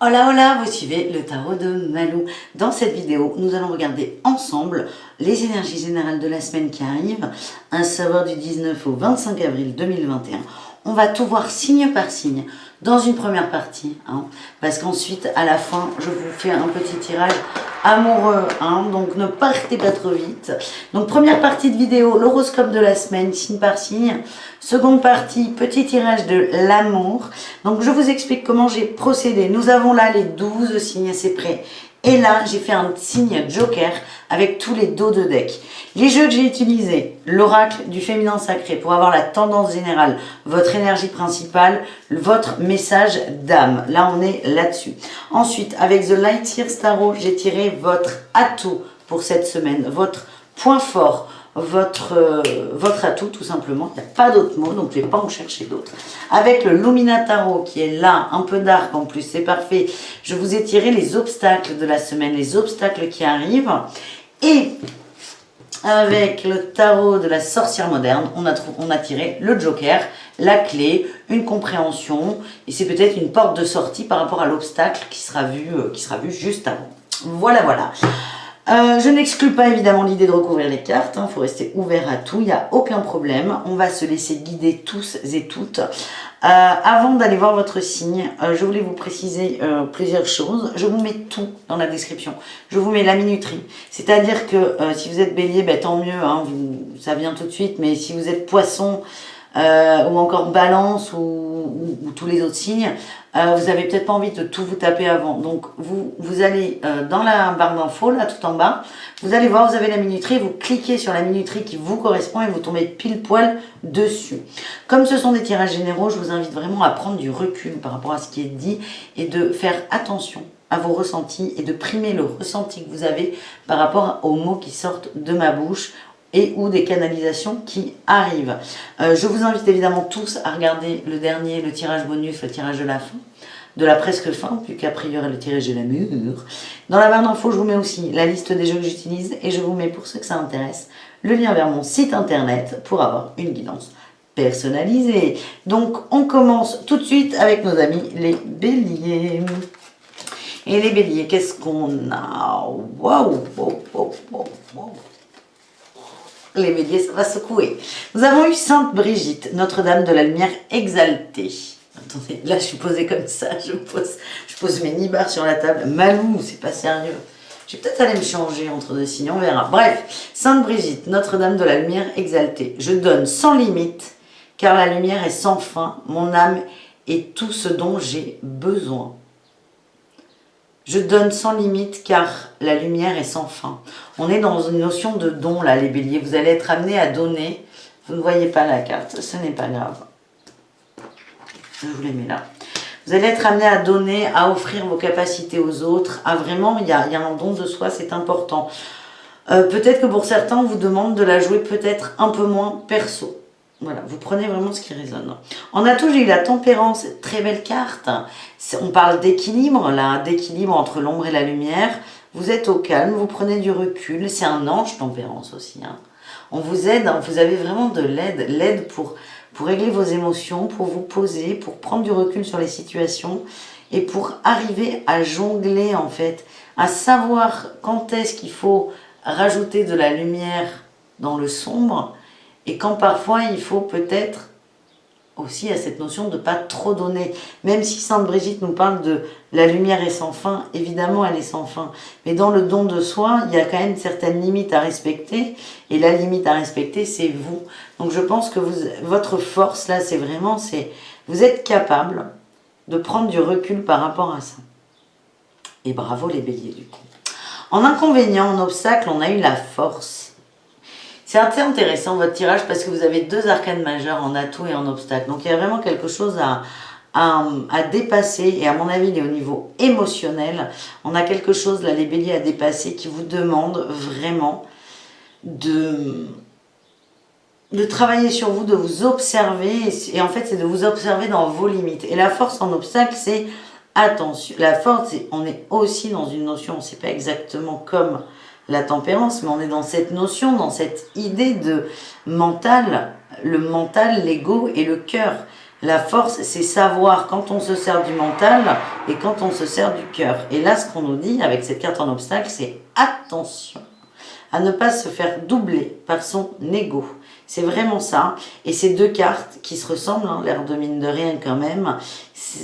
Hola hola, vous suivez le tarot de Malou. Dans cette vidéo, nous allons regarder ensemble les énergies générales de la semaine qui arrive, à savoir du 19 au 25 avril 2021. On va tout voir signe par signe dans une première partie, parce qu'ensuite, à la fin, je vous fais un petit tirage amoureux, donc ne partez pas trop vite. Donc première partie de vidéo, l'horoscope de la semaine, signe par signe. Seconde partie, petit tirage de l'amour. Donc je vous explique comment j'ai procédé. Nous avons là les 12 signes, c'est prêt. Et là, j'ai fait un signe joker avec tous les dos de deck. Les jeux que j'ai utilisés, l'oracle du féminin sacré pour avoir la tendance générale, votre énergie principale, votre message d'âme. Là, on est là-dessus. Ensuite, avec The Light Years Tarot, j'ai tiré votre atout pour cette semaine, votre point fort, votre atout tout simplement. Il n'y a pas d'autre mot, donc je ne vais pas en chercher d'autres. Avec le Lumina Tarot qui est là, un peu dark en plus, c'est parfait. Je vous ai tiré les obstacles de la semaine, les obstacles qui arrivent. Et avec le tarot de la sorcière moderne, on a tiré le joker, la clé, une compréhension, et c'est peut-être une porte de sortie par rapport à l'obstacle qui sera vu juste avant. Voilà, voilà. Je n'exclus pas évidemment l'idée de recouvrir les cartes, il faut rester ouvert à tout, il n'y a aucun problème. On va se laisser guider tous et toutes. Avant d'aller voir votre signe, je voulais vous préciser plusieurs choses. Je vous mets tout dans la description. Je vous mets la minuterie. C'est-à-dire que si vous êtes bélier, tant mieux, ça vient tout de suite. Mais si vous êtes poisson ou encore balance ou tous les autres signes, vous n'avez peut-être pas envie de tout vous taper avant. Donc vous allez dans la barre d'infos, là tout en bas, vous allez voir, vous avez la minuterie, vous cliquez sur la minuterie qui vous correspond et vous tombez pile poil dessus. Comme ce sont des tirages généraux, je vous invite vraiment à prendre du recul par rapport à ce qui est dit et de faire attention à vos ressentis et de primer le ressenti que vous avez par rapport aux mots qui sortent de ma bouche et ou des canalisations qui arrivent. Je vous invite évidemment tous à regarder le dernier, le tirage bonus, le tirage de la fin, de la presque fin, puis qu'après il y aura le tirage de l'amour. Dans la barre d'infos, je vous mets aussi la liste des jeux que j'utilise et je vous mets, pour ceux que ça intéresse, le lien vers mon site internet pour avoir une guidance personnalisée. Donc on commence tout de suite avec nos amis les béliers. Et les béliers, qu'est-ce qu'on a? Waouh, wow, wow, wow, wow. Les béliers, ça va secouer. Nous avons eu Sainte Brigitte, Notre-Dame de la Lumière exaltée. Attendez, là je suis posée comme ça, je pose mes nibards sur la table. Malou, c'est pas sérieux. Je vais peut-être aller me changer entre deux signes, on verra. Bref, Sainte Brigitte, Notre-Dame de la Lumière exaltée. Je donne sans limite, car la lumière est sans fin. Mon âme est tout ce dont j'ai besoin. Je donne sans limite car la lumière est sans fin. On est dans une notion de don là les béliers. Vous allez être amenés à donner. Vous ne voyez pas la carte, ce n'est pas grave. Je vous les mets là. Vous allez être amenés à donner, à offrir vos capacités aux autres. À vraiment, il y a un don de soi, c'est important. Peut-être que pour certains, on vous demande de la jouer peut-être un peu moins perso. Voilà, vous prenez vraiment ce qui résonne. En atout, j'ai eu la tempérance, très belle carte. On parle d'équilibre, là, d'équilibre entre l'ombre et la lumière. Vous êtes au calme, vous prenez du recul. C'est un ange tempérance aussi. On vous aide, vous avez vraiment de l'aide pour régler vos émotions, pour vous poser, pour prendre du recul sur les situations et pour arriver à jongler en fait, à savoir quand est-ce qu'il faut rajouter de la lumière dans le sombre. Et quand parfois il faut peut-être aussi à cette notion de ne pas trop donner. Même si Sainte Brigitte nous parle de la lumière est sans fin, évidemment elle est sans fin. Mais dans le don de soi, il y a quand même certaines limites à respecter. Et la limite à respecter, c'est vous. Donc je pense que votre force là, c'est vraiment, vous êtes capable de prendre du recul par rapport à ça. Et bravo les béliers du coup. En inconvénient, en obstacle, on a eu la force. C'est assez intéressant votre tirage parce que vous avez deux arcanes majeures en atout et en obstacle. Donc il y a vraiment quelque chose à dépasser et à mon avis il est au niveau émotionnel. On a quelque chose là les béliers à dépasser qui vous demande vraiment de travailler sur vous, de vous observer et en fait c'est de vous observer dans vos limites. Et la force en obstacle c'est attention. La force on est aussi dans une notion, on ne sait pas exactement comme la tempérance, mais on est dans cette notion, dans cette idée de mental, le mental, l'ego et le cœur. La force, c'est savoir quand on se sert du mental et quand on se sert du cœur. Et là, ce qu'on nous dit avec cette carte en obstacle, c'est attention à ne pas se faire doubler par son ego. C'est vraiment ça. Et ces deux cartes qui se ressemblent, hein, l'air de mine de rien quand même,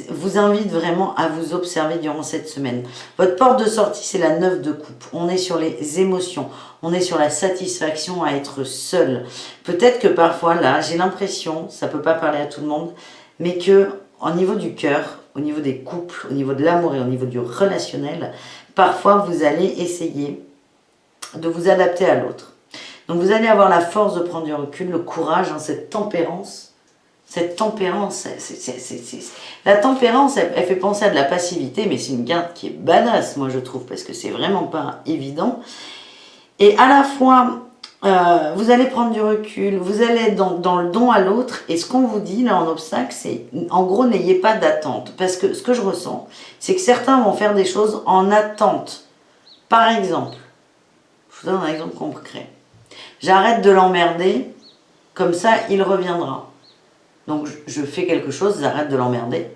vous invitent vraiment à vous observer durant cette semaine. Votre porte de sortie, c'est la 9 de coupe. On est sur les émotions. On est sur la satisfaction à être seul. Peut-être que parfois, là, j'ai l'impression, ça ne peut pas parler à tout le monde, mais que au niveau du cœur, au niveau des couples, au niveau de l'amour et au niveau du relationnel, parfois vous allez essayer de vous adapter à l'autre. Donc vous allez avoir la force de prendre du recul, le courage, hein, cette tempérance. Cette tempérance, la tempérance, elle fait penser à de la passivité, mais c'est une carte qui est badass, moi je trouve, parce que c'est vraiment pas évident. Et à la fois, vous allez prendre du recul, vous allez être dans le don à l'autre, et ce qu'on vous dit là en obstacle, c'est en gros, n'ayez pas d'attente. Parce que ce que je ressens, c'est que certains vont faire des choses en attente. Par exemple, je vous donne un exemple concret. J'arrête de l'emmerder, comme ça il reviendra. Donc je fais quelque chose, j'arrête de l'emmerder.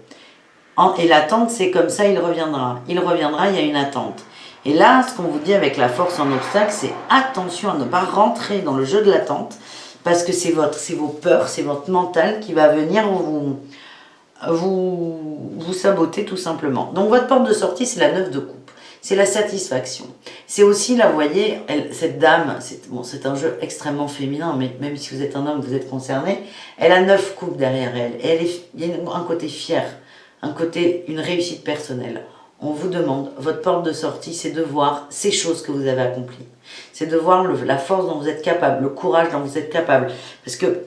Et l'attente, c'est comme ça il reviendra. Il reviendra, il y a une attente. Et là, ce qu'on vous dit avec la force en obstacle, c'est attention à ne pas rentrer dans le jeu de l'attente, parce que c'est vos peurs, c'est votre mental qui va venir vous saboter tout simplement. Donc votre porte de sortie, c'est la 9 de coupe. C'est la satisfaction. C'est aussi, là, vous voyez, cette dame, c'est un jeu extrêmement féminin, mais même si vous êtes un homme, vous êtes concerné, elle a 9 coupes derrière elle. Et il y a un côté fier, une réussite personnelle. On vous demande, votre porte de sortie, c'est de voir ces choses que vous avez accomplies. C'est de voir la force dont vous êtes capable, le courage dont vous êtes capable. Parce que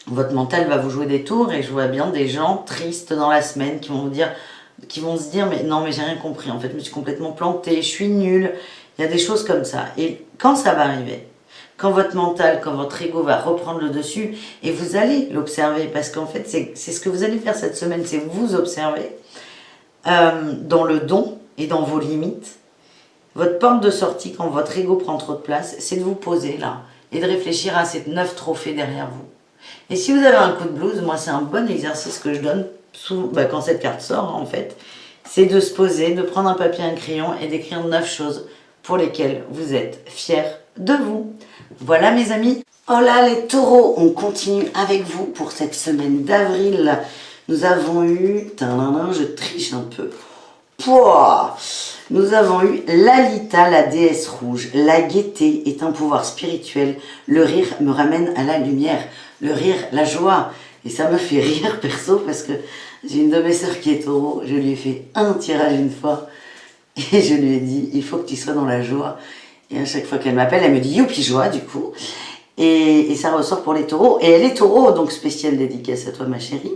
votre mental va vous jouer des tours, et je vois bien des gens tristes dans la semaine qui vont se dire mais non, mais j'ai rien compris, en fait je me suis complètement plantée, je suis nulle. Il y a des choses comme ça. Et quand ça va arriver, quand votre mental, quand votre ego va reprendre le dessus, et vous allez l'observer, parce qu'en fait c'est ce que vous allez faire cette semaine, c'est vous observer dans le don et dans vos limites. Votre porte de sortie, quand votre ego prend trop de place, c'est de vous poser là et de réfléchir à ces 9 trophées derrière vous. Et si vous avez un coup de blues, moi c'est un bon exercice que je donne quand cette carte sort, en fait, c'est de se poser, de prendre un papier et un crayon et d'écrire 9 choses pour lesquelles vous êtes fiers de vous. Voilà mes amis. Oh là les taureaux, on continue avec vous pour cette semaine d'avril. Nous avons eu, je triche un peu, nous avons eu Lalita, la déesse rouge. La gaieté est un pouvoir spirituel. Le rire me ramène à la lumière. Le rire, la joie. Et ça me fait rire perso parce que j'ai une de mes sœurs qui est taureau. Je lui ai fait un tirage une fois et je lui ai dit il faut que tu sois dans la joie. Et à chaque fois qu'elle m'appelle, elle me dit youpi joie du coup. Et ça ressort pour les taureaux. Et elle est taureau, donc spéciale dédicace à toi ma chérie.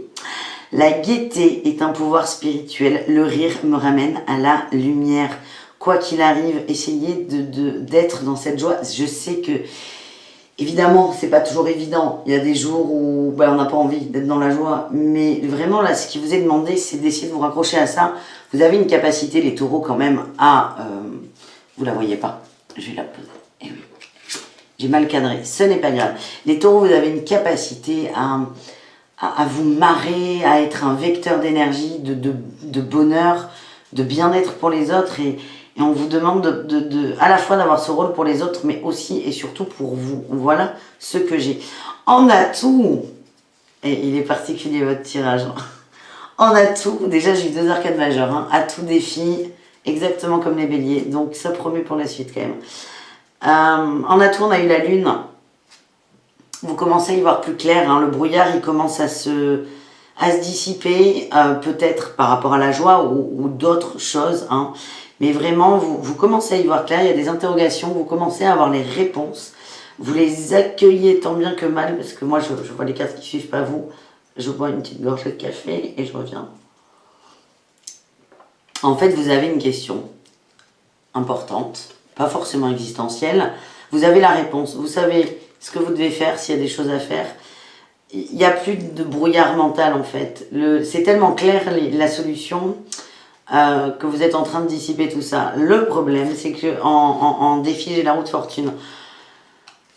La gaieté est un pouvoir spirituel. Le rire me ramène à la lumière. Quoi qu'il arrive, essayez d'être dans cette joie. Je sais que évidemment, c'est pas toujours évident. Il y a des jours où on n'a pas envie d'être dans la joie. Mais vraiment, là, ce qui vous est demandé, c'est d'essayer de vous raccrocher à ça. Vous avez une capacité, les taureaux, quand même, à... vous la voyez pas. Je vais la poser. Eh oui. J'ai mal cadré. Ce n'est pas grave. Les taureaux, vous avez une capacité à vous marrer, à être un vecteur d'énergie, de bonheur, de bien-être pour les autres. Et on vous demande à la fois d'avoir ce rôle pour les autres, mais aussi et surtout pour vous. Voilà ce que j'ai. En atout, et il est particulier votre tirage, hein. En atout, déjà j'ai eu 2 arcades majeures, hein. Atout des filles, exactement comme les béliers, donc ça promet pour la suite quand même. En atout, on a eu la lune. Vous commencez à y voir plus clair, hein. Le brouillard il commence à se dissiper, peut-être par rapport à la joie ou d'autres choses, hein. Mais vraiment, vous commencez à y voir clair, il y a des interrogations, vous commencez à avoir les réponses. Vous les accueillez tant bien que mal, parce que moi, je vois les cartes qui ne suivent pas vous. Je bois une petite gorgée de café et je reviens. En fait, vous avez une question importante, pas forcément existentielle. Vous avez la réponse, vous savez ce que vous devez faire s'il y a des choses à faire. Il n'y a plus de brouillard mental, en fait. C'est tellement clair, la solution... que vous êtes en train de dissiper tout ça. Le problème, c'est que en défi, j'ai la roue de fortune.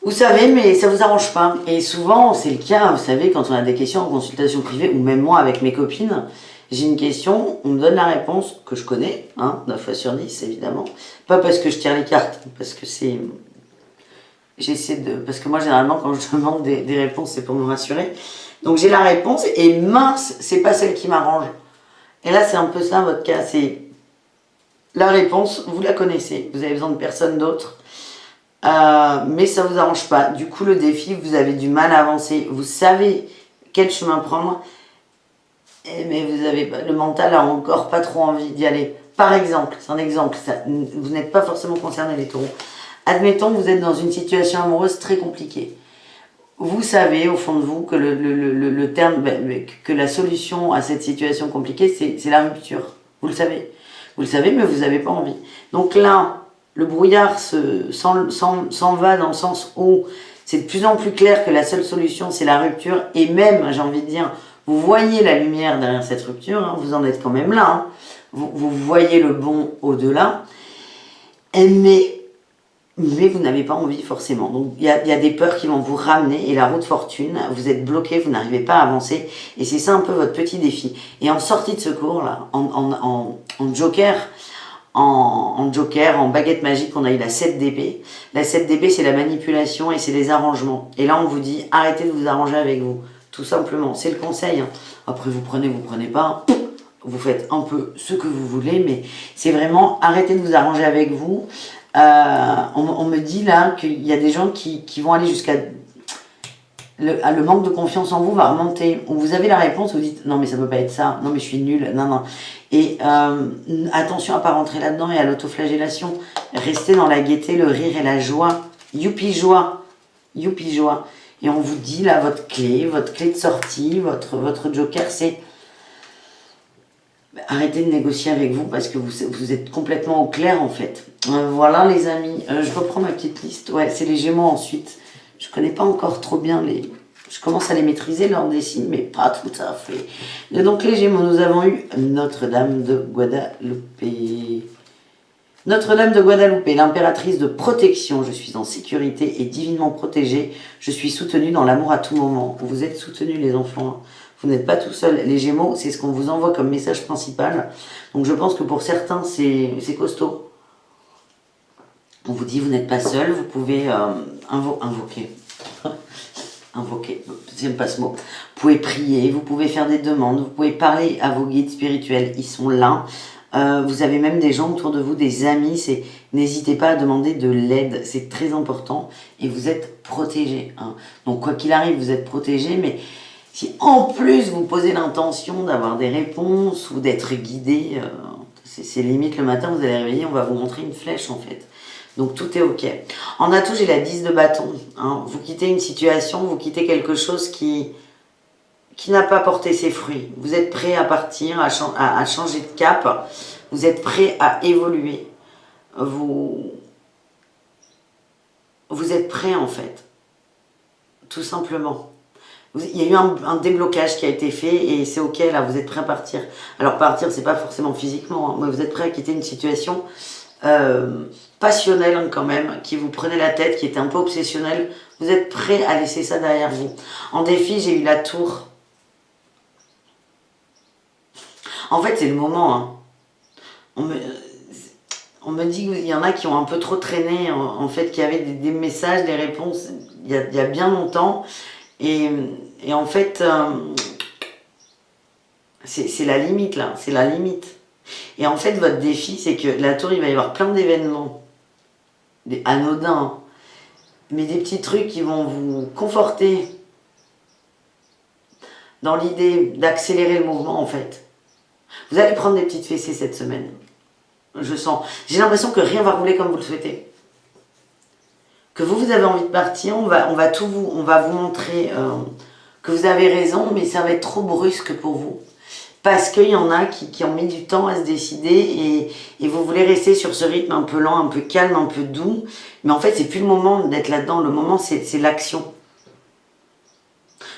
Vous savez, mais ça vous arrange pas. Et souvent, c'est le cas, vous savez, quand on a des questions en consultation privée, ou même moi avec mes copines, j'ai une question, on me donne la réponse que je connais, 9 fois sur 10 évidemment. Pas parce que je tire les cartes, parce que c'est... Parce que moi, généralement, quand je demande des réponses, c'est pour me rassurer. Donc j'ai la réponse, et mince, c'est pas celle qui m'arrange. Et là, c'est un peu ça votre cas, c'est... La réponse, vous la connaissez, vous avez besoin de personne d'autre. Mais ça vous arrange pas. Du coup, le défi, vous avez du mal à avancer. Vous savez quel chemin prendre, mais vous avez le mental a encore pas trop envie d'y aller. Par exemple, c'est un exemple, vous n'êtes pas forcément concerné les taureaux. Admettons que vous êtes dans une situation amoureuse très compliquée. Vous savez au fond de vous que le terme, que la solution à cette situation compliquée, c'est la rupture. Vous le savez. Vous le savez, mais vous n'avez pas envie. Donc là, le brouillard s'en va dans le sens où c'est de plus en plus clair que la seule solution, c'est la rupture. Et même, j'ai envie de dire, vous voyez la lumière derrière cette rupture, vous en êtes quand même là. Vous voyez le bon au-delà. Mais vous n'avez pas envie forcément. Donc il y a des peurs qui vont vous ramener et la roue de fortune, vous êtes bloqué, vous n'arrivez pas à avancer et c'est ça un peu votre petit défi. Et en sortie de secours, là, en joker, en baguette magique, on a eu la 7 d'épée. La 7 d'épée, c'est la manipulation et c'est les arrangements. Et là, on vous dit, arrêtez de vous arranger avec vous. Tout simplement, c'est le conseil. Après, vous prenez pas. Vous faites un peu ce que vous voulez, mais c'est vraiment, arrêtez de vous arranger avec vous. On me dit là qu'il y a des gens qui vont aller jusqu'à... Le manque de confiance en vous va remonter. Vous avez la réponse, vous dites non mais ça peut pas être ça, non mais je suis nulle, non. Et attention à pas rentrer là-dedans et à l'autoflagellation. Restez dans la gaieté, le rire et la joie. Youpi joie, youpi joie. Et on vous dit là votre clé de sortie, votre joker, c'est arrêtez de négocier avec vous parce que vous êtes complètement au clair en fait. Voilà les amis, je reprends ma petite liste. Ouais, c'est les Gémeaux ensuite. Je connais pas encore trop bien les... Je commence à les maîtriser lors des signes, mais pas tout à fait. Et donc les Gémeaux, nous avons eu Notre-Dame de Guadalupe. Notre-Dame de Guadalupe, l'impératrice de protection. Je suis en sécurité et divinement protégée. Je suis soutenue dans l'amour à tout moment. Vous êtes soutenus les enfants. Vous n'êtes pas tout seul. Les Gémeaux, c'est ce qu'on vous envoie comme message principal. Donc je pense que pour certains, c'est costaud. On vous dit, vous n'êtes pas seul. Vous pouvez invoquer. Invoquer, j'aime pas ce mot. Vous pouvez prier, vous pouvez faire des demandes, vous pouvez parler à vos guides spirituels. Ils sont là. Vous avez même des gens autour de vous, des amis. N'hésitez pas à demander de l'aide. C'est très important. Et vous êtes protégés. Donc quoi qu'il arrive, vous êtes protégés. Mais si en plus vous posez l'intention d'avoir des réponses ou d'être guidé, c'est limite le matin, vous allez réveiller, on va vous montrer une flèche en fait. Donc tout est ok. En atout, j'ai la 10 de bâton. Vous quittez une situation, vous quittez quelque chose qui n'a pas porté ses fruits. Vous êtes prêt à partir, à changer de cap. Vous êtes prêt à évoluer. Vous êtes prêt en fait. Tout simplement. Il y a eu un déblocage qui a été fait et c'est ok là, vous êtes prêt à partir. Alors partir, c'est pas forcément physiquement, mais vous êtes prêt à quitter une situation passionnelle quand même, qui vous prenait la tête, qui était un peu obsessionnelle. Vous êtes prêt à laisser ça derrière vous. En défi, j'ai eu la tour. En fait, c'est le moment. On me dit qu'il y en a qui ont un peu trop traîné, en fait, qui avaient des messages, des réponses il y a bien longtemps. Et en fait, c'est la limite là, c'est la limite. Et en fait, votre défi, c'est que la tour, il va y avoir plein d'événements, des anodins, mais des petits trucs qui vont vous conforter dans l'idée d'accélérer le mouvement en fait. Vous allez prendre des petites fessées cette semaine. Je sens. J'ai l'impression que rien va rouler comme vous le souhaitez. Que vous avez envie de partir, on va vous montrer que vous avez raison, mais ça va être trop brusque pour vous. Parce qu'il y en a qui ont mis du temps à se décider et vous voulez rester sur ce rythme un peu lent, un peu calme, un peu doux. Mais en fait, c'est plus le moment d'être là-dedans. Le moment, c'est l'action.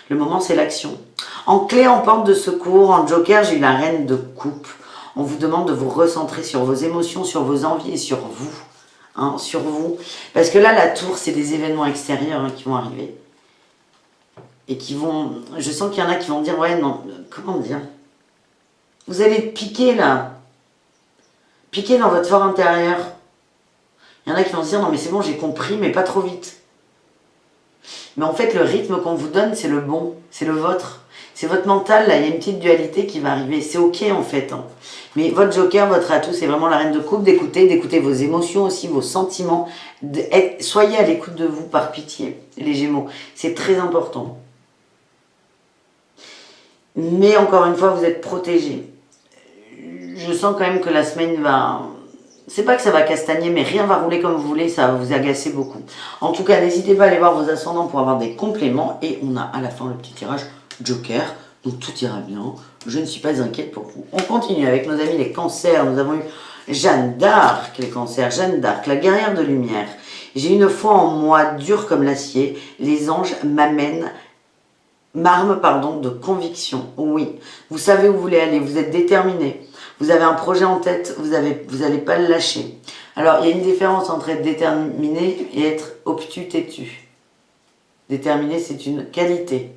Le moment, c'est l'action. En clé, en porte de secours, en joker, j'ai eu la reine de coupe. On vous demande de vous recentrer sur vos émotions, sur vos envies et sur vous. hein, sur vous. Parce que là, la tour, c'est des événements extérieurs qui vont arriver. Et qui vont... Je sens qu'il y en a qui vont dire, ouais, non, comment dire? Vous allez piquer là. Piquer dans votre fort intérieur. Il y en a qui vont se dire, non mais c'est bon, j'ai compris, mais pas trop vite. Mais en fait, le rythme qu'on vous donne, c'est le bon, c'est le vôtre. C'est votre mental, là, il y a une petite dualité qui va arriver. C'est ok en fait. Hein. Mais votre joker, votre atout, c'est vraiment la reine de coupe, d'écouter vos émotions aussi, vos sentiments. Soyez à l'écoute de vous, par pitié, les Gémeaux. C'est très important. Mais encore une fois, vous êtes protégés. Je sens quand même que la semaine va... C'est pas que ça va castagner, mais rien va rouler comme vous voulez, ça va vous agacer beaucoup. En tout cas, n'hésitez pas à aller voir vos ascendants pour avoir des compléments. Et on a à la fin le petit tirage Joker, donc tout ira bien. Je ne suis pas inquiète pour vous. On continue avec nos amis les cancers. Nous avons eu Jeanne d'Arc, les cancers. Jeanne d'Arc, la guerrière de lumière. J'ai une foi en moi, dure comme l'acier. Les anges m'arment de conviction. Oui, vous savez où vous voulez aller, vous êtes déterminé. Vous avez un projet en tête, vous n'allez pas le lâcher. Alors, il y a une différence entre être déterminé et être obtus, têtu. Déterminé, c'est une qualité.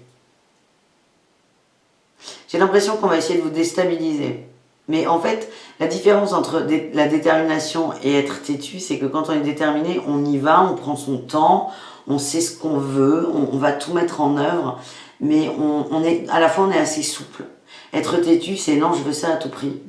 J'ai l'impression qu'on va essayer de vous déstabiliser. Mais en fait, la différence entre la détermination et être têtu, c'est que quand on est déterminé, on y va, on prend son temps, on sait ce qu'on veut, on va tout mettre en œuvre, mais à la fois on est assez souple. Être têtu, c'est non, je veux ça à tout prix.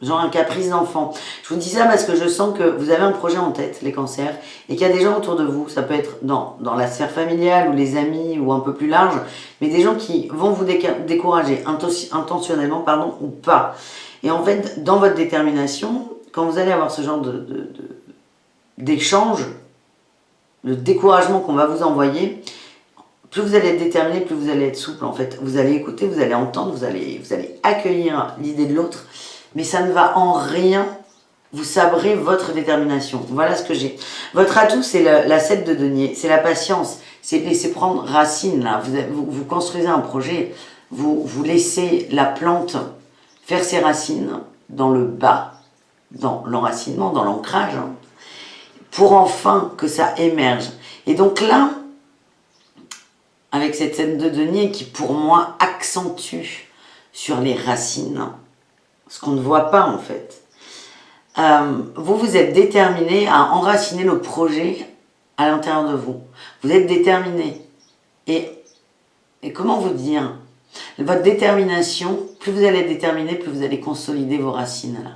Genre un caprice d'enfant. Je vous dis ça parce que je sens que vous avez un projet en tête, les cancers, et qu'il y a des gens autour de vous, ça peut être dans la sphère familiale ou les amis ou un peu plus large, mais des gens qui vont vous décourager intentionnellement, ou pas. Et en fait, dans votre détermination, quand vous allez avoir ce genre d'échange, le découragement qu'on va vous envoyer, plus vous allez être déterminé, plus vous allez être souple en fait. Vous allez écouter, vous allez entendre, vous allez accueillir l'idée de l'autre, mais ça ne va en rien vous sabrer votre détermination. Voilà ce que j'ai. Votre atout, c'est la 7 de denier, c'est la patience, c'est laisser prendre racine. Là. Vous construisez un projet, vous laissez la plante faire ses racines dans le bas, dans l'enracinement, dans l'ancrage, pour enfin que ça émerge. Et donc là, avec cette 7 de denier qui pour moi accentue sur les racines, ce qu'on ne voit pas en fait. Vous êtes déterminé à enraciner le projet à l'intérieur de vous. Vous êtes déterminé. Et comment vous dire? Votre détermination, plus vous allez être déterminé, plus vous allez consolider vos racines là.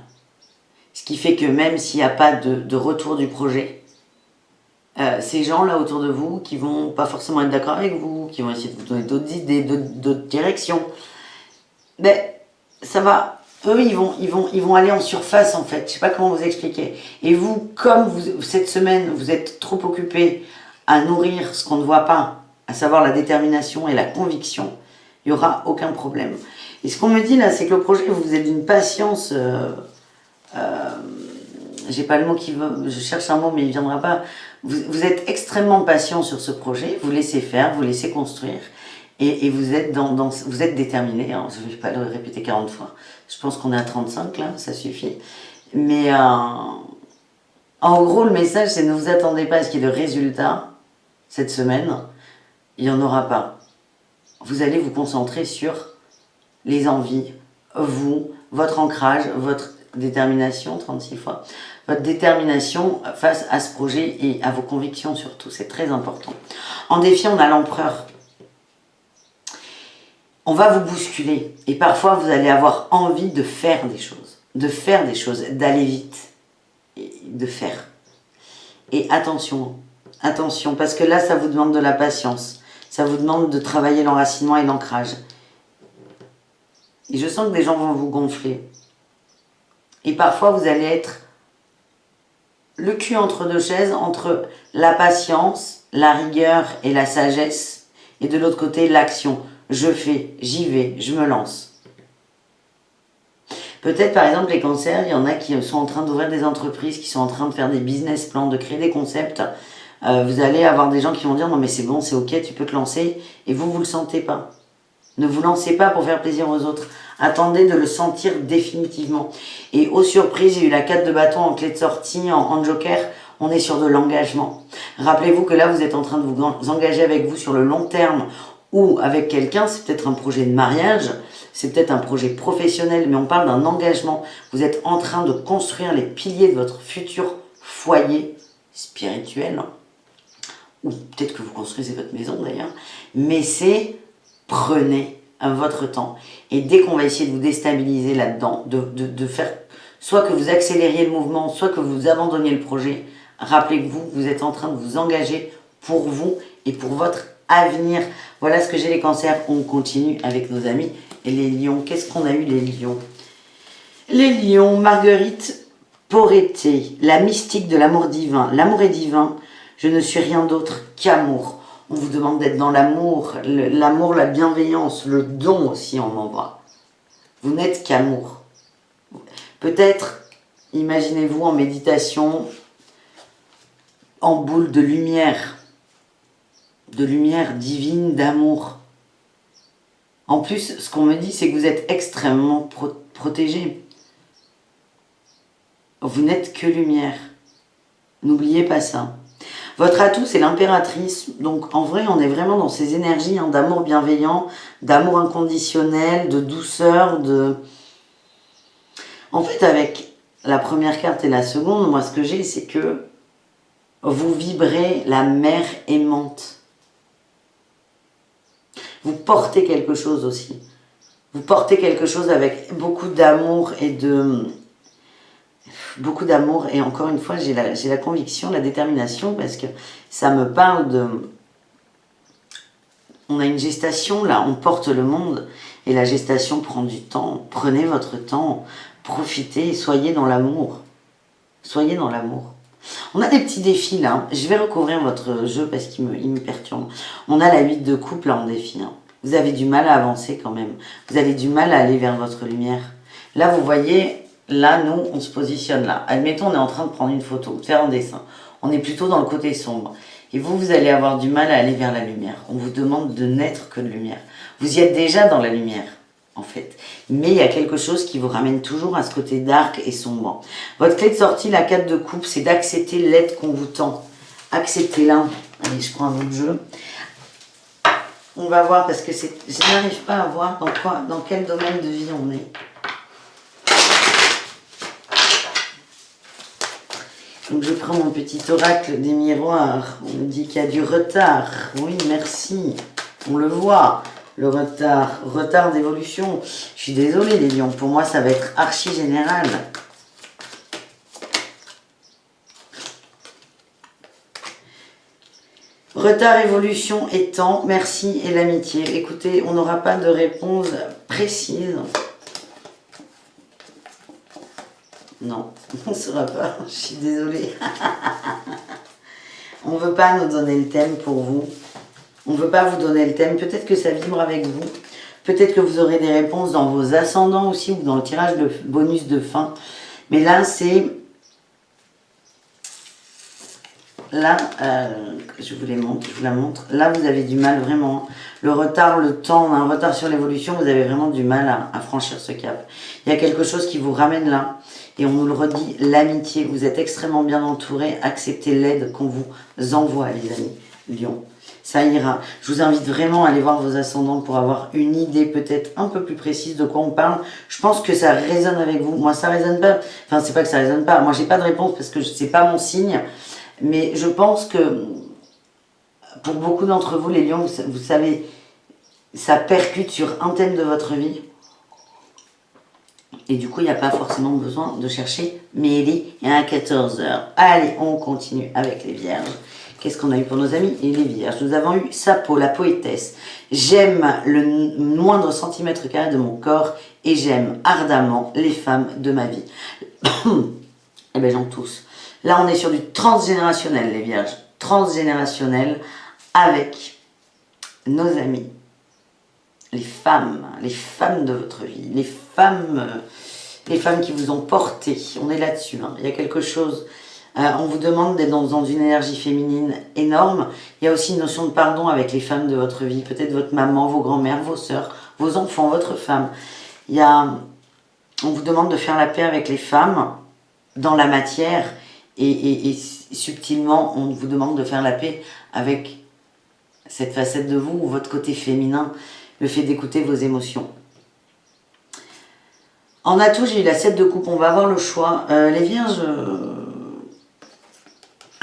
Ce qui fait que même s'il n'y a pas de retour du projet, ces gens là autour de vous qui vont pas forcément être d'accord avec vous, qui vont essayer de vous donner d'autres idées, d'autres directions, ben ça va... Eux, ils vont aller en surface, en fait. Je ne sais pas comment vous expliquer. Et vous, comme cette semaine, vous êtes trop occupé à nourrir ce qu'on ne voit pas, à savoir la détermination et la conviction, il n'y aura aucun problème. Et ce qu'on me dit là, c'est que le projet, vous êtes d'une patience... j'ai pas le mot qui veut... Je cherche un mot, mais il ne viendra pas. Vous êtes extrêmement patient sur ce projet. Vous laissez faire, vous laissez construire. Et vous êtes vous êtes déterminé, hein, je ne vais pas le répéter 40 fois, je pense qu'on est à 35 là, ça suffit. Mais en gros, le message, c'est ne vous attendez pas à ce qu'il y ait de résultats cette semaine, il n'y en aura pas. Vous allez vous concentrer sur les envies, votre ancrage, votre détermination, 36 fois, votre détermination face à ce projet et à vos convictions surtout, c'est très important. En défi, on a l'empereur. On va vous bousculer et parfois vous allez avoir envie de faire des choses, d'aller vite, et de faire. Et attention, parce que là ça vous demande de la patience, ça vous demande de travailler l'enracinement et l'ancrage. Et je sens que des gens vont vous gonfler. Et parfois vous allez être le cul entre deux chaises, entre la patience, la rigueur et la sagesse, et de l'autre côté l'action. Je fais, j'y vais, je me lance. Peut-être par exemple les cancers, il y en a qui sont en train d'ouvrir des entreprises, qui sont en train de faire des business plans, de créer des concepts. Vous allez avoir des gens qui vont dire non mais c'est bon, c'est ok, tu peux te lancer, et vous le sentez pas. Ne vous lancez pas pour faire plaisir aux autres. Attendez de le sentir définitivement. Et aux surprises, j'ai eu la 4 de bâton en clé de sortie, en joker. On est sur de l'engagement. Rappelez-vous que là, vous êtes en train de vous engager avec vous sur le long terme ou avec quelqu'un. C'est peut-être un projet de mariage, c'est peut-être un projet professionnel, mais on parle d'un engagement. Vous êtes en train de construire les piliers de votre futur foyer spirituel. Ou peut-être que vous construisez votre maison d'ailleurs. Mais c'est prenez votre temps. Et dès qu'on va essayer de vous déstabiliser là-dedans, de faire soit que vous accélériez le mouvement, soit que vous abandonniez le projet, rappelez que vous êtes en train de vous engager pour vous et pour votre avenir. Voilà ce que j'ai les cancers. On continue avec nos amis et les lions. Qu'est-ce qu'on a eu les lions? Les lions, Marguerite Poretti, la mystique de l'amour divin. L'amour est divin, je ne suis rien d'autre qu'amour. On vous demande d'être dans l'amour, l'amour, la bienveillance, le don aussi on envoie. Vous n'êtes qu'amour. Peut-être, imaginez-vous en méditation, en boule de lumière divine, d'amour. En plus, ce qu'on me dit, c'est que vous êtes extrêmement protégé. Vous n'êtes que lumière. N'oubliez pas ça. Votre atout, c'est l'impératrice. Donc, en vrai, on est vraiment dans ces énergies d'amour bienveillant, d'amour inconditionnel, de douceur, de... En fait, avec la première carte et la seconde, moi, ce que j'ai, c'est que vous vibrez la mère aimante. Vous portez quelque chose aussi. Vous portez quelque chose avec beaucoup d'amour et de... Beaucoup d'amour. Et encore une fois, j'ai la conviction, la détermination, parce que ça me parle de... On a une gestation, là, on porte le monde. Et la gestation prend du temps. Prenez votre temps, profitez, soyez dans l'amour. Soyez dans l'amour. On a des petits défis là. Je vais recouvrir votre jeu parce qu'il me perturbe. On a la 8 de coupe là en défi. Vous avez du mal à avancer quand même. Vous avez du mal à aller vers votre lumière. Là, vous voyez, là, nous, on se positionne là. Admettons, on est en train de prendre une photo, de faire un dessin. On est plutôt dans le côté sombre. Et vous allez avoir du mal à aller vers la lumière. On vous demande de n'être que de lumière. Vous y êtes déjà dans la lumière, en fait. Mais il y a quelque chose qui vous ramène toujours à ce côté dark et sombre. Votre clé de sortie, la 4 de coupe, c'est d'accepter l'aide qu'on vous tend. Acceptez-la. Allez, je prends un autre jeu. On va voir, parce que je n'arrive pas à voir dans quel domaine de vie on est. Donc je prends mon petit oracle des miroirs. On me dit qu'il y a du retard. Oui, merci. On le voit. Le retard d'évolution. Je suis désolée les lions, pour moi ça va être archi général. Retard, évolution et temps, merci et l'amitié. Écoutez, on n'aura pas de réponse précise. Non, on ne saura pas, je suis désolée. On ne veut pas nous donner le thème pour vous. On ne veut pas vous donner le thème. Peut-être que ça vibre avec vous. Peut-être que vous aurez des réponses dans vos ascendants aussi ou dans le tirage de bonus de fin. Mais là, c'est... Là, je vous la montre. Là, vous avez du mal vraiment. Le retard, le temps, on a un retard sur l'évolution. Vous avez vraiment du mal à franchir ce cap. Il y a quelque chose qui vous ramène là. Et on nous le redit, l'amitié. Vous êtes extrêmement bien entouré. Acceptez l'aide qu'on vous envoie, les amis. Lion. Ça ira. Je vous invite vraiment à aller voir vos ascendants pour avoir une idée peut-être un peu plus précise de quoi on parle. Je pense que ça résonne avec vous. Moi, ça résonne pas. Enfin, c'est pas que ça résonne pas. Moi, j'ai pas de réponse parce que c'est pas mon signe. Mais je pense que pour beaucoup d'entre vous, les lions, vous savez, ça percute sur un thème de votre vie. Et du coup, il n'y a pas forcément besoin de chercher. Mais il est à 14 h. Allez, on continue avec les vierges. Qu'est-ce qu'on a eu pour nos amis et les vierges? Nous avons eu Sappho, la poétesse. J'aime le moindre centimètre carré de mon corps et j'aime ardemment les femmes de ma vie. Eh bien, j'en tousse. Là, on est sur du transgénérationnel, les vierges. Transgénérationnel avec nos amis. Les femmes de votre vie. Les femmes qui vous ont porté. On est là-dessus. Hein. Il y a quelque chose... on vous demande d'être dans une énergie féminine énorme. Il y a aussi une notion de pardon avec les femmes de votre vie. Peut-être votre maman, vos grands-mères, vos sœurs, vos enfants, votre femme. On vous demande de faire la paix avec les femmes dans la matière et subtilement, on vous demande de faire la paix avec cette facette de vous, ou votre côté féminin, le fait d'écouter vos émotions. En atout, j'ai eu la 7 de coupe, on va avoir le choix. Les vierges,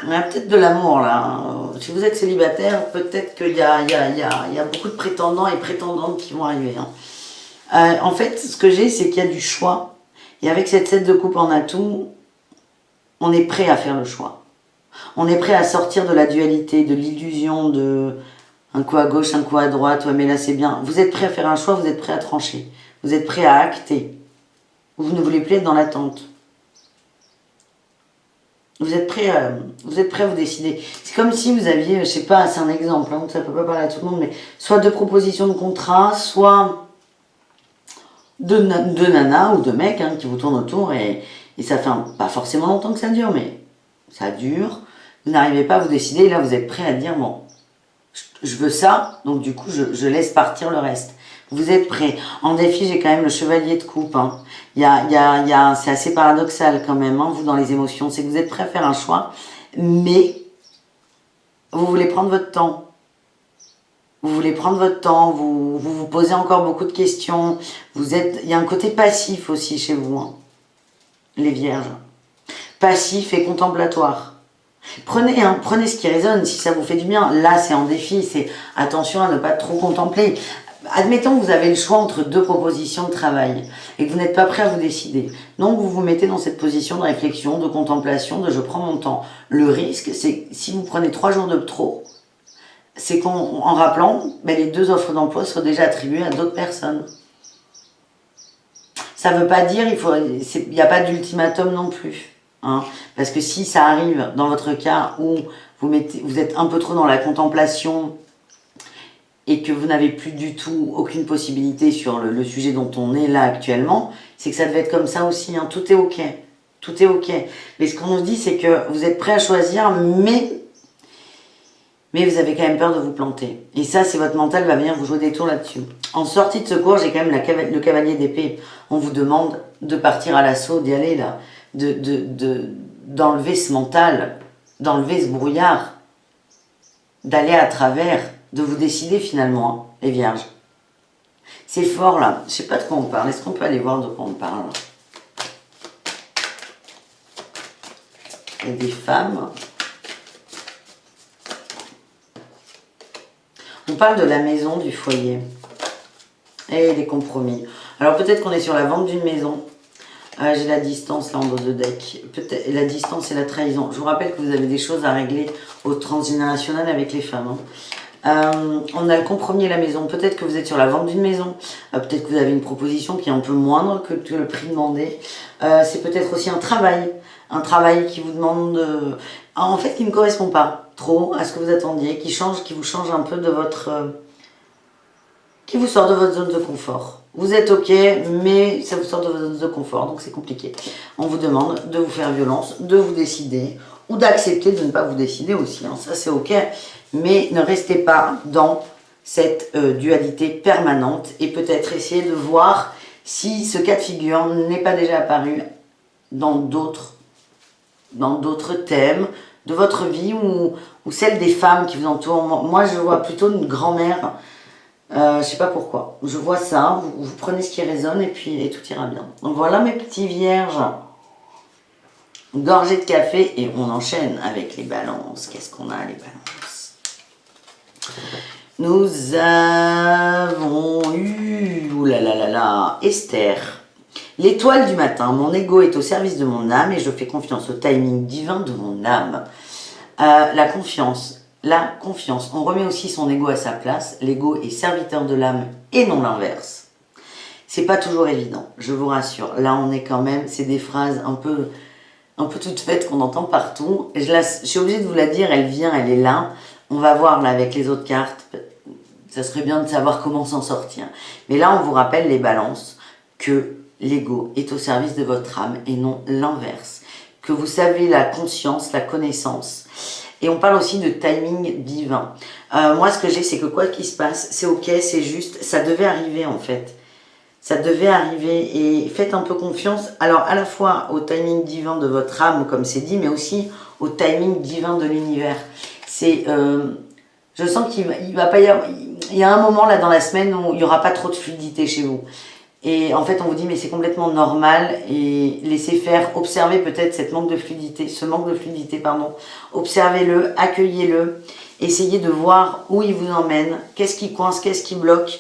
il y a peut-être de l'amour là. Si vous êtes célibataire, peut-être qu'il y a beaucoup de prétendants et prétendantes qui vont arriver. En fait, ce que j'ai, c'est qu'il y a du choix. Et avec cette 7 de coupe en atout, on est prêt à faire le choix. On est prêt à sortir de la dualité, de l'illusion de un coup à gauche, un coup à droite, ouais mais là c'est bien. Vous êtes prêt à faire un choix, vous êtes prêt à trancher. Vous êtes prêt à acter. Vous ne voulez plus être dans l'attente. Vous êtes prêt à vous décider. C'est comme si vous aviez, je sais pas, c'est un exemple, hein, ça peut pas parler à tout le monde, mais soit deux propositions de contrat, soit deux nanas ou deux mecs qui vous tournent autour et ça fait pas forcément longtemps que ça dure, mais ça dure. Vous n'arrivez pas à vous décider et là vous êtes prêt à dire bon, je veux ça, donc du coup je laisse partir le reste. Vous êtes prêts. En défi, j'ai quand même le chevalier de coupe. C'est assez paradoxal quand même, vous, dans les émotions. C'est que vous êtes prêts à faire un choix, mais vous voulez prendre votre temps. Vous voulez prendre votre temps, vous posez encore beaucoup de questions. Il y a un côté passif aussi chez vous, les vierges. Passif et contemplatoire. Prenez ce qui résonne, si ça vous fait du bien. Là, c'est en défi, c'est attention à ne pas trop contempler. Admettons que vous avez le choix entre deux propositions de travail et que vous n'êtes pas prêt à vous décider. Donc vous vous mettez dans cette position de réflexion, de contemplation, de je prends mon temps. Le risque, c'est si vous prenez 3 jours de trop, c'est qu'en rappelant, les 2 offres d'emploi seront déjà attribuées à d'autres personnes. Ça ne veut pas dire, il n'y a pas d'ultimatum non plus. Parce que si ça arrive dans votre cas où vous êtes un peu trop dans la contemplation et que vous n'avez plus du tout aucune possibilité sur le sujet dont on est là actuellement, c'est que ça devait être comme ça aussi. Tout est ok. Tout est ok. Mais ce qu'on nous dit, c'est que vous êtes prêt à choisir, mais vous avez quand même peur de vous planter. Et ça, c'est votre mental va venir vous jouer des tours là-dessus. En sortie de secours, j'ai quand même le cavalier d'épée. On vous demande de partir à l'assaut, d'y aller là, d'enlever ce mental, d'enlever ce brouillard, d'aller à travers, de vous décider finalement, les vierges. C'est fort là, je sais pas de quoi on parle, est-ce qu'on peut aller voir de quoi on parle? Il y a des femmes. On parle de la maison, du foyer et des compromis. Alors peut-être qu'on est sur la vente d'une maison. J'ai la distance là en dos de deck. Peut-être la distance et la trahison. Je vous rappelle que vous avez des choses à régler au transgénérationnel avec les femmes. On a le compromis et la maison. Peut-être que vous êtes sur la vente d'une maison. Peut-être que vous avez une proposition qui est un peu moindre que le prix demandé. C'est peut-être aussi un travail. Un travail qui vous demande... en fait, qui ne correspond pas trop à ce que vous attendiez. Qui vous change un peu de votre... qui vous sort de votre zone de confort. Vous êtes ok, mais ça vous sort de votre zone de confort, donc c'est compliqué. On vous demande de vous faire violence, de vous décider, ou d'accepter de ne pas vous décider aussi. Ça c'est ok, mais ne restez pas dans cette dualité permanente et peut-être essayer de voir si ce cas de figure n'est pas déjà apparu dans d'autres thèmes de votre vie ou celle des femmes qui vous entourent. Moi je vois plutôt une grand-mère. Je sais pas pourquoi. Je vois ça, vous prenez ce qui résonne et tout ira bien. Donc voilà mes petits vierges. Gorgée de café et on enchaîne avec les balances. Qu'est-ce qu'on a les balances? Nous avons eu... Oulalalala, Esther. L'étoile du matin. Mon ego est au service de mon âme et je fais confiance au timing divin de mon âme. La confiance. La confiance, on remet aussi son ego à sa place. L'ego est serviteur de l'âme et non l'inverse. C'est pas toujours évident, je vous rassure. Là, on est quand même, c'est des phrases un peu toutes faites qu'on entend partout. Je suis obligée de vous la dire, elle vient, elle est là. On va voir là avec les autres cartes. Ça serait bien de savoir comment s'en sortir. Mais là, on vous rappelle les balances que l'ego est au service de votre âme et non l'inverse. Que vous savez la conscience, la connaissance Et on parle aussi de timing divin. Moi, ce que j'ai, c'est que quoi qu'il se passe, c'est ok, c'est juste, ça devait arriver en fait. Ça devait arriver et faites un peu confiance, alors à la fois au timing divin de votre âme, comme c'est dit, mais aussi au timing divin de l'univers. C'est, je sens qu'il va pas y avoir, il y a un moment là dans la semaine où il n'y aura pas trop de fluidité chez vous. Et en fait, on vous dit, mais c'est complètement normal et laissez faire, observez peut-être ce manque de fluidité, pardon. Observez-le, accueillez-le, essayez de voir où il vous emmène, qu'est-ce qui coince, qu'est-ce qui bloque.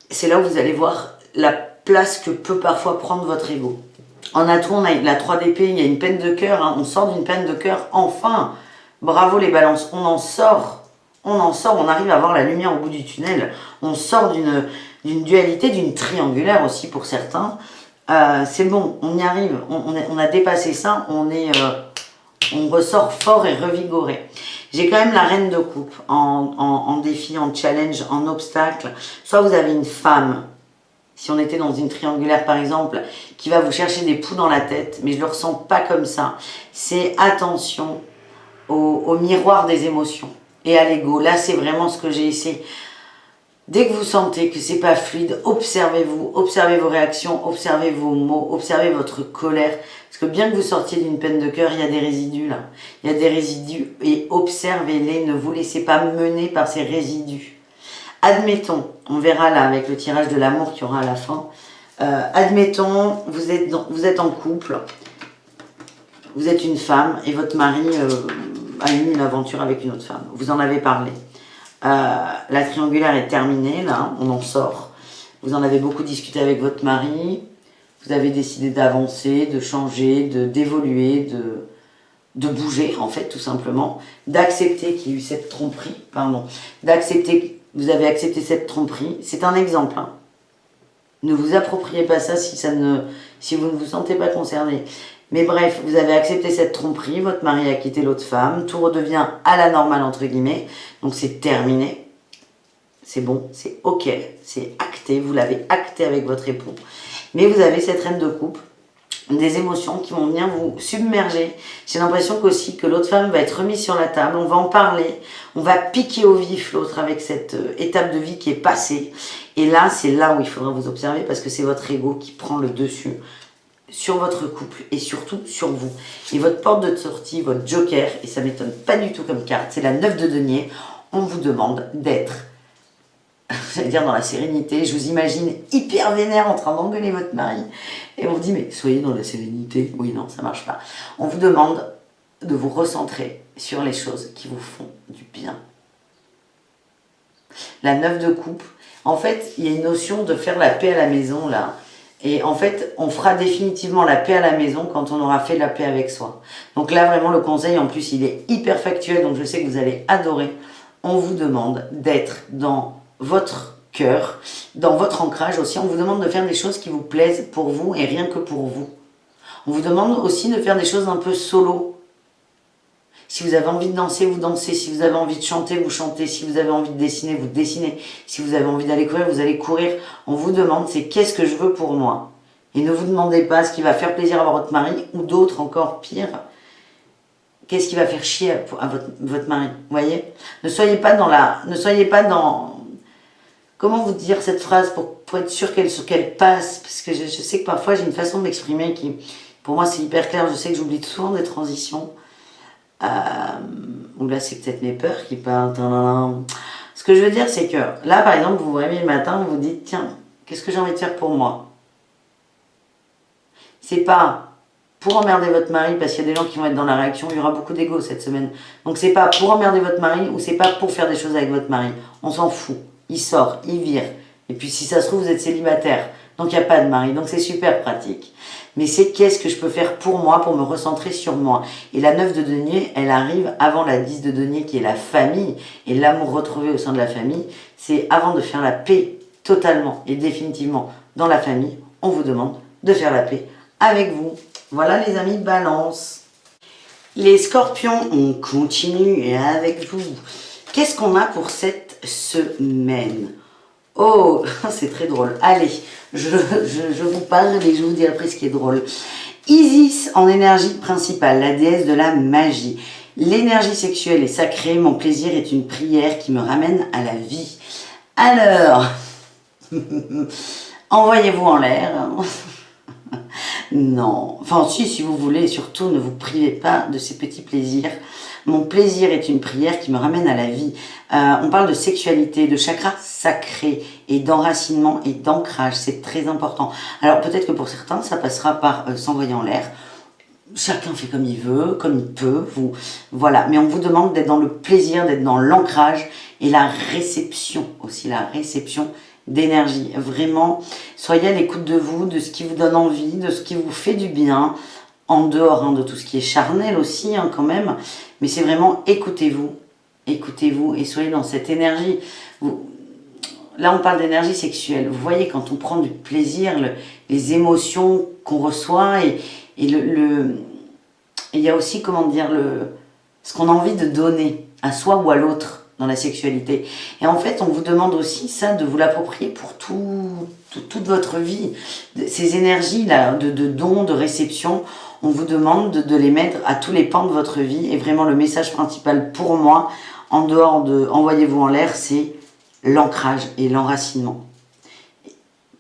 C'est là où vous allez voir la place que peut parfois prendre votre ego. En atout, on a la 3 d'épée, il y a une peine de cœur, hein, on sort d'une peine de cœur, enfin. Bravo les balances, on en sort, on arrive à voir la lumière au bout du tunnel, on sort d'une dualité, d'une triangulaire aussi pour certains. C'est bon, on y arrive, on a dépassé ça, on ressort fort et revigoré. J'ai quand même la reine de coupe en défi, en challenge, en obstacle. Soit vous avez une femme, si on était dans une triangulaire par exemple, qui va vous chercher des poux dans la tête, mais je ne le ressens pas comme ça. C'est attention au miroir des émotions et à l'ego. Là, c'est vraiment ce que j'ai essayé. Dès que vous sentez que c'est pas fluide, observez-vous, observez vos réactions, observez vos mots, observez votre colère. Parce que bien que vous sortiez d'une peine de cœur, il y a des résidus là. Il y a des résidus et observez-les, ne vous laissez pas mener par ces résidus. Admettons, on verra là avec le tirage de l'amour qu'il y aura à la fin. Admettons, vous êtes en couple, vous êtes une femme et votre mari a eu une aventure avec une autre femme. Vous en avez parlé. La triangulaire est terminée, là, on en sort. Vous en avez beaucoup discuté avec votre mari. Vous avez décidé d'avancer, de changer, d'évoluer, de bouger, en fait, tout simplement. D'accepter qu'il y ait eu cette tromperie, pardon. Vous avez accepté cette tromperie. C'est un exemple, hein. Ne vous appropriez pas ça si vous ne vous sentez pas concerné. Mais bref, vous avez accepté cette tromperie, votre mari a quitté l'autre femme, tout redevient à la normale, entre guillemets, donc c'est terminé. C'est bon, c'est ok, c'est acté, vous l'avez acté avec votre époux. Mais vous avez cette reine de coupe, des émotions qui vont venir vous submerger. J'ai l'impression qu'aussi que l'autre femme va être remise sur la table, on va en parler, on va piquer au vif l'autre avec cette étape de vie qui est passée. Et là, c'est là où il faudra vous observer parce que c'est votre ego qui prend le dessus sur votre couple et surtout sur vous. Et votre porte de sortie, votre joker, et ça ne m'étonne pas du tout comme carte, c'est la 9 de denier. On vous demande d'être, j'allais dire dans la sérénité, je vous imagine hyper vénère en train d'engueuler votre mari. Et on vous dit, mais soyez dans la sérénité. Oui, non, ça ne marche pas. On vous demande de vous recentrer sur les choses qui vous font du bien. La 9 de coupe, en fait, il y a une notion de faire la paix à la maison, là. Et en fait, on fera définitivement la paix à la maison quand on aura fait la paix avec soi. Donc là, vraiment, le conseil, en plus, il est hyper factuel, donc je sais que vous allez adorer. On vous demande d'être dans votre cœur, dans votre ancrage aussi. On vous demande de faire des choses qui vous plaisent pour vous et rien que pour vous. On vous demande aussi de faire des choses un peu solo. Si vous avez envie de danser, vous dansez. Si vous avez envie de chanter, vous chantez. Si vous avez envie de dessiner, vous dessinez. Si vous avez envie d'aller courir, vous allez courir. On vous demande, c'est qu'est-ce que je veux pour moi. Et ne vous demandez pas ce qui va faire plaisir à votre mari ou d'autres encore pire. Qu'est-ce qui va faire chier à votre mari. Vous voyez ? Ne soyez pas dans... Comment vous dire cette phrase pour être sûr qu'elle passe. Parce que je sais que parfois j'ai une façon de m'exprimer qui, pour moi, c'est hyper clair. Je sais que j'oublie souvent des transitions. Ou là c'est peut-être mes peurs qui parlent. Ce que je veux dire c'est que là par exemple vous vous réveillez le matin, vous vous dites tiens, qu'est-ce que j'ai envie de faire pour moi? C'est pas pour emmerder votre mari parce qu'il y a des gens qui vont être dans la réaction, il y aura beaucoup d'ego cette semaine. Donc c'est pas pour emmerder votre mari ou c'est pas pour faire des choses avec votre mari. On s'en fout. Il sort, il vire. Et puis si ça se trouve vous êtes célibataire. Donc il n'y a pas de mari. Donc c'est super pratique. Mais c'est qu'est-ce que je peux faire pour moi, pour me recentrer sur moi. Et la 9 de denier, elle arrive avant la 10 de denier qui est la famille et l'amour retrouvé au sein de la famille. C'est avant de faire la paix totalement et définitivement dans la famille, on vous demande de faire la paix avec vous. Voilà les amis, balance. Les scorpions, on continue avec vous. Qu'est-ce qu'on a pour cette semaine? Oh, c'est très drôle. Allez, je vous parle et je vous dis après ce qui est drôle. Isis en énergie principale, la déesse de la magie. L'énergie sexuelle est sacrée, mon plaisir est une prière qui me ramène à la vie. Alors, envoyez-vous en l'air. Non, enfin si vous voulez, surtout ne vous privez pas de ces petits plaisirs. Mon plaisir est une prière qui me ramène à la vie. On parle de sexualité, de chakra sacré et d'enracinement et d'ancrage, c'est très important. Alors peut-être que pour certains, ça passera par s'envoyer en l'air. Chacun fait comme il veut, comme il peut, voilà. Mais on vous demande d'être dans le plaisir, d'être dans l'ancrage et la réception aussi, la réception d'énergie. Vraiment, soyez à l'écoute de vous, de ce qui vous donne envie, de ce qui vous fait du bien, en dehors de tout ce qui est charnel aussi quand même. Mais c'est vraiment écoutez-vous et soyez dans cette énergie. Là, on parle d'énergie sexuelle. Vous voyez, quand on prend du plaisir, les émotions qu'on reçoit et il y a aussi, comment dire, ce qu'on a envie de donner à soi ou à l'autre dans la sexualité. Et en fait, on vous demande aussi ça, de vous l'approprier pour toute votre vie. Ces énergies-là, de dons, de réception, on vous demande de les mettre à tous les pans de votre vie. Et vraiment, le message principal pour moi, en dehors de envoyez-vous en l'air, c'est l'ancrage et l'enracinement.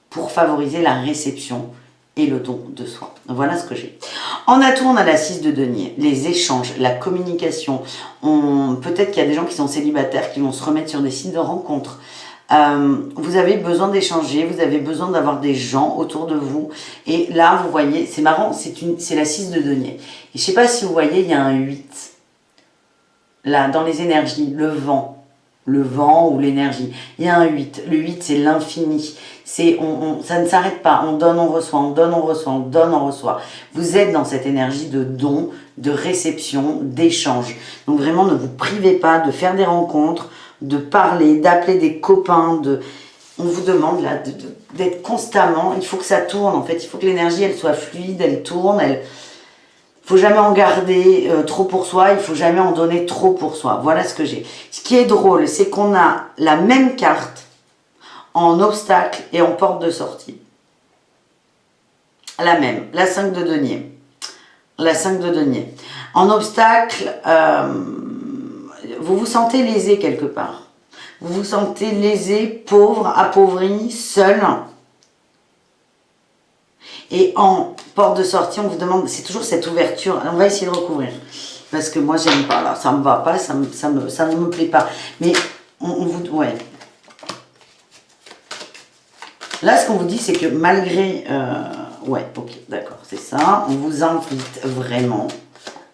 Pour favoriser la réception et le don de soi. Voilà ce que j'ai. En atout, on a la 6 de denier, les échanges, la communication. Peut-être qu'il y a des gens qui sont célibataires qui vont se remettre sur des sites de rencontres. Vous avez besoin d'échanger, vous avez besoin d'avoir des gens autour de vous. Et là, vous voyez, c'est marrant, c'est la 6 de denier. Et je ne sais pas si vous voyez, il y a un 8. Là, dans les énergies, le vent ou l'énergie. Il y a un 8. Le 8, c'est l'infini. Ça ne s'arrête pas. On donne, on reçoit, on donne, on reçoit, on donne, on reçoit. Vous êtes dans cette énergie de don, de réception, d'échange. Donc vraiment, ne vous privez pas de faire des rencontres, de parler, d'appeler des copains. On vous demande là d'être constamment. Il faut que ça tourne en fait. Il faut que l'énergie, elle soit fluide, elle tourne, il ne faut jamais en garder trop pour soi, il ne faut jamais en donner trop pour soi. Voilà ce que j'ai. Ce qui est drôle, c'est qu'on a la même carte en obstacle et en porte de sortie. La même, la 5 de denier. La 5 de denier. En obstacle, vous vous sentez lésé quelque part. Vous vous sentez lésé, pauvre, appauvri, seul. Et en porte de sortie, on vous demande, c'est toujours cette ouverture. On va essayer de recouvrir. Parce que moi, j'aime pas, là. Ça me va pas, ça ne me plaît pas. Mais ouais. Là, ce qu'on vous dit, c'est que malgré... ouais, ok, d'accord, c'est ça. On vous invite vraiment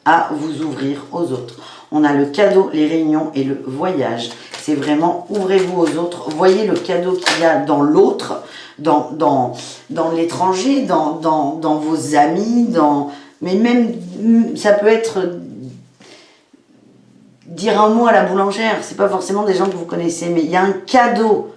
à vous ouvrir aux autres. On a le cadeau, les réunions et le voyage. C'est vraiment, ouvrez-vous aux autres. Voyez le cadeau qu'il y a dans l'autre, dans l'étranger, dans vos amis, mais même, ça peut être dire un mot à la boulangère. C'est pas forcément des gens que vous connaissez, mais il y a un cadeau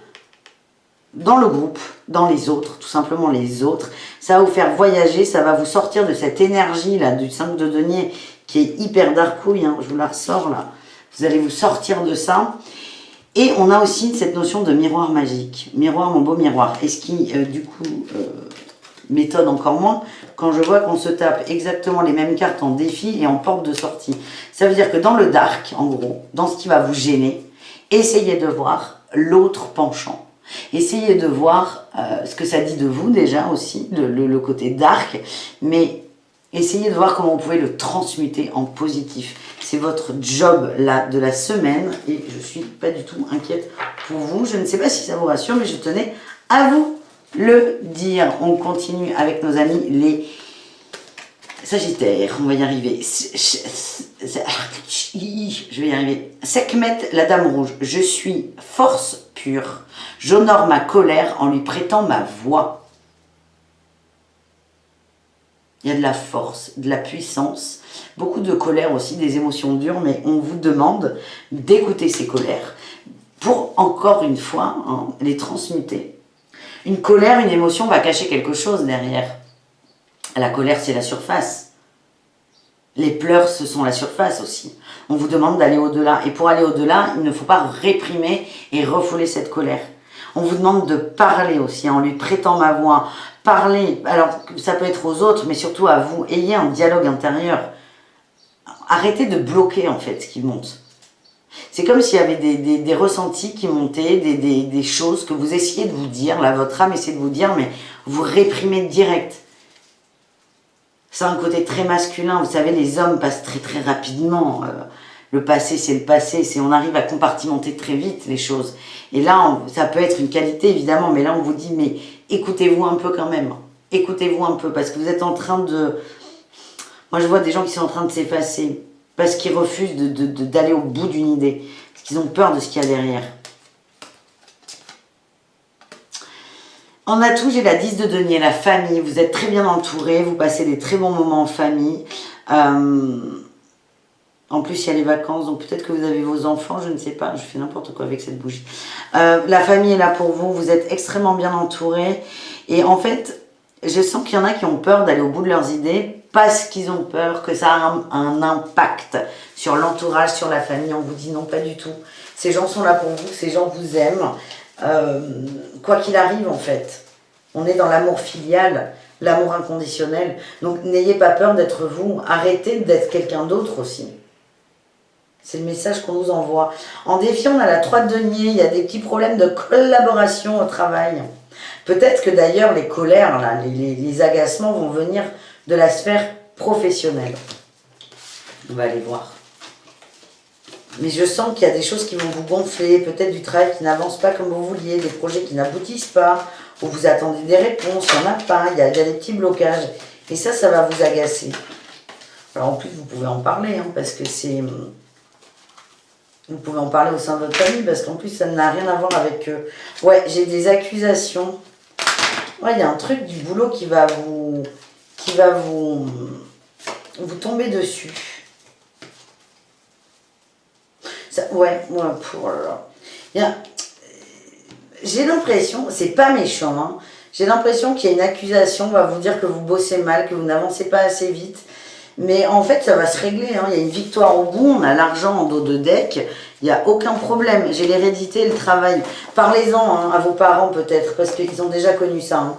dans le groupe, dans les autres, tout simplement les autres. Ça va vous faire voyager, ça va vous sortir de cette énergie là du 5 de denier qui est hyper darkouille, je vous la ressors là. Vous allez vous sortir de ça. Et on a aussi cette notion de miroir magique. Miroir, mon beau miroir. Et ce qui, du coup, m'étonne encore moins, quand je vois qu'on se tape exactement les mêmes cartes en défi et en porte de sortie. Ça veut dire que dans le dark, en gros, dans ce qui va vous gêner, essayez de voir l'autre penchant. Essayez de voir ce que ça dit de vous déjà aussi, le côté dark, mais essayez de voir comment vous pouvez le transmuter en positif. C'est votre job là de la semaine et je suis pas du tout inquiète pour vous. Je ne sais pas si ça vous rassure, mais je tenais à vous le dire. On continue avec nos amis les Sagittaires. On va y arriver. Je vais y arriver. Sekhmet, la dame rouge. Je suis force pure. J'honore ma colère en lui prêtant ma voix. Il y a de la force, de la puissance, beaucoup de colère aussi, des émotions dures, mais on vous demande d'écouter ces colères pour, encore une fois, les transmuter. Une colère, une émotion va cacher quelque chose derrière. La colère, c'est la surface. Les pleurs, ce sont la surface aussi. On vous demande d'aller au-delà. Et pour aller au-delà, il ne faut pas réprimer et refouler cette colère. On vous demande de parler aussi, en lui prêtant ma voix. Parler, alors ça peut être aux autres, mais surtout à vous. Ayez un dialogue intérieur. arrêtez de bloquer en fait ce qui monte. C'est comme s'il y avait des ressentis qui montaient, des choses que vous essayez de vous dire, là votre âme essaie de vous dire, mais vous réprimez direct. C'est un côté très masculin, vous savez, les hommes passent très très rapidement. Le passé c'est le passé, on arrive à compartimenter très vite les choses. Et là, ça peut être une qualité évidemment, mais là on vous dit, mais écoutez-vous un peu quand même. Écoutez-vous un peu, parce que vous êtes en train de... Moi je vois des gens qui sont en train de s'effacer, parce qu'ils refusent d'aller au bout d'une idée, parce qu'ils ont peur de ce qu'il y a derrière. En atout, j'ai la 10 de denier, la famille. Vous êtes très bien entourés, vous passez des très bons moments en famille. En plus, il y a les vacances, donc peut-être que vous avez vos enfants, je ne sais pas, je fais n'importe quoi avec cette bougie. La famille est là pour vous, vous êtes extrêmement bien entourés. Et en fait, je sens qu'il y en a qui ont peur d'aller au bout de leurs idées parce qu'ils ont peur que ça a un impact sur l'entourage, sur la famille. On vous dit non, pas du tout. Ces gens sont là pour vous, ces gens vous aiment. Quoi qu'il arrive en fait, on est dans l'amour filial, l'amour inconditionnel, donc n'ayez pas peur d'être vous, arrêtez d'être quelqu'un d'autre aussi, c'est le message qu'on nous envoie. En défi, on a la 3 de denier, il y a des petits problèmes de collaboration au travail, peut-être que d'ailleurs les colères, là, les agacements vont venir de la sphère professionnelle, on va aller voir. Mais je sens qu'il y a des choses qui vont vous gonfler, peut-être du travail qui n'avance pas comme vous vouliez, des projets qui n'aboutissent pas, où vous attendez des réponses, il n'y en a pas, il y a des petits blocages. Et ça va vous agacer. Alors en plus, vous pouvez en parler, hein, parce que c'est... Vous pouvez en parler au sein de votre famille, parce qu'en plus, ça n'a rien à voir avec... Ouais, j'ai des accusations. Ouais, il y a un truc du boulot qui va vous tomber dessus. Ouais, pour là. J'ai l'impression, c'est pas méchant, hein, j'ai l'impression qu'il y a une accusation, on va vous dire que vous bossez mal, que vous n'avancez pas assez vite. Mais en fait, ça va se régler, hein. Il y a une victoire au bout, on a l'argent en dos de deck, il n'y a aucun problème. J'ai l'hérédité, le travail. Parlez-en hein, à vos parents peut-être, parce qu'ils ont déjà connu ça. Hein.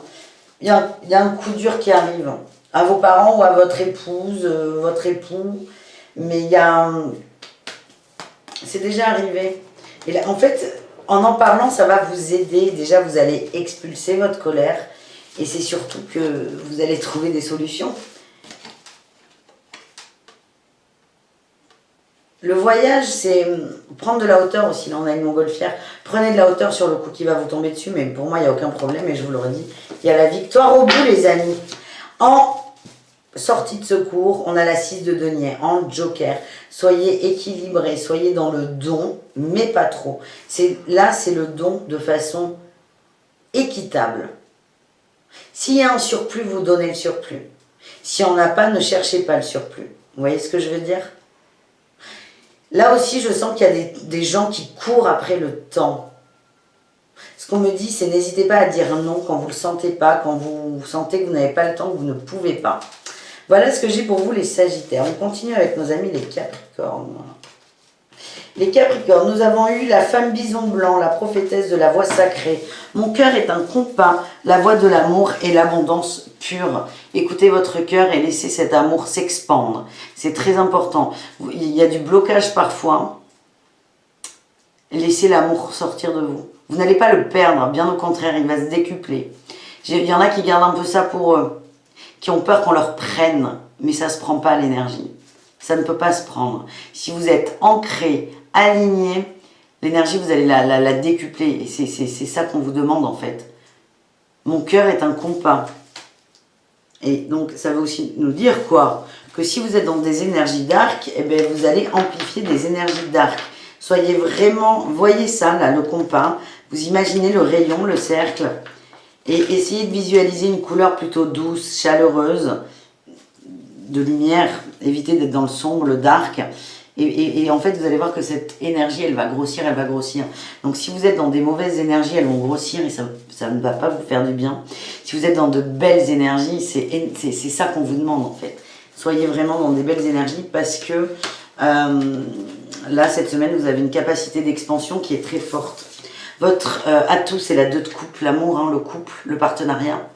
Il y a un coup dur qui arrive, hein, à vos parents ou à votre épouse, votre époux. Mais il y a... C'est déjà arrivé. Et là, en fait, en parlant, ça va vous aider. Déjà, vous allez expulser votre colère. Et c'est surtout que vous allez trouver des solutions. Le voyage, c'est prendre de la hauteur aussi. Là, on a une montgolfière. Prenez de la hauteur sur le coup qui va vous tomber dessus. Mais pour moi, il n'y a aucun problème. Et je vous l'aurais dit, il y a la victoire au bout, les amis. En sortie de secours, on a la 6 de denier en joker. Soyez équilibrés, soyez dans le don, mais pas trop. Là, c'est le don de façon équitable. S'il y a un surplus, vous donnez le surplus. Si on n'a pas, ne cherchez pas le surplus. Vous voyez ce que je veux dire? Là aussi, je sens qu'il y a des gens qui courent après le temps. Ce qu'on me dit, c'est n'hésitez pas à dire non quand vous ne le sentez pas, quand vous sentez que vous n'avez pas le temps, que vous ne pouvez pas. Voilà ce que j'ai pour vous les Sagittaires. On continue avec nos amis les Capricornes. Les Capricornes, nous avons eu la femme bison blanc, la prophétesse de la voix sacrée. Mon cœur est un compas, la voix de l'amour et l'abondance pure. Écoutez votre cœur et laissez cet amour s'expandre. C'est très important. Il y a du blocage parfois. Laissez l'amour sortir de vous. Vous n'allez pas le perdre, bien au contraire, il va se décupler. Il y en a qui gardent un peu ça pour eux, qui ont peur qu'on leur prenne, mais ça ne se prend pas l'énergie. Ça ne peut pas se prendre. Si vous êtes ancré, aligné, l'énergie, vous allez la décupler. Et c'est ça qu'on vous demande en fait. Mon cœur est un compas. Et donc, ça veut aussi nous dire quoi? Que si vous êtes dans des énergies d'arc, eh bien, vous allez amplifier des énergies d'arc. Soyez vraiment, voyez ça, là, le compas. Vous imaginez le rayon, le cercle. Et essayez de visualiser une couleur plutôt douce, chaleureuse, de lumière. Évitez d'être dans le sombre, le dark. Et en fait, vous allez voir que cette énergie, elle va grossir, elle va grossir. Donc, si vous êtes dans des mauvaises énergies, elles vont grossir et ça ne va pas vous faire du bien. Si vous êtes dans de belles énergies, c'est ça qu'on vous demande, en fait. Soyez vraiment dans des belles énergies parce que là, cette semaine, vous avez une capacité d'expansion qui est très forte. Votre atout, c'est la 2 de coupe, l'amour, hein, le couple, le partenariat.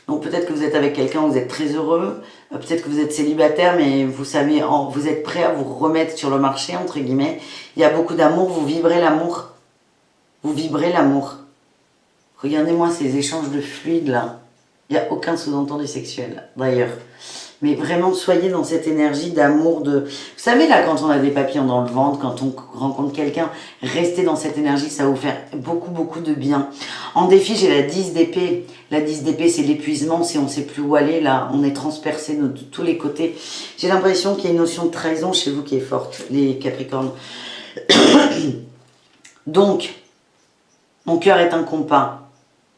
Donc peut-être que vous êtes avec quelqu'un, vous êtes très heureux, peut-être que vous êtes célibataire, mais vous savez, vous êtes prêt à vous remettre sur le marché, entre guillemets. Il y a beaucoup d'amour, vous vibrez l'amour. Vous vibrez l'amour. Regardez-moi ces échanges de fluides là. Il n'y a aucun sous-entendu sexuel, d'ailleurs. Mais vraiment, soyez dans cette énergie d'amour de... Vous savez, là, quand on a des papillons dans le ventre, quand on rencontre quelqu'un, restez dans cette énergie, ça va vous faire beaucoup, beaucoup de bien. En défi, j'ai la 10 d'épée. La 10 d'épée, c'est l'épuisement, si on ne sait plus où aller, là, on est transpercé de tous les côtés. J'ai l'impression qu'il y a une notion de trahison chez vous qui est forte, les Capricornes. Donc, mon cœur est un compas.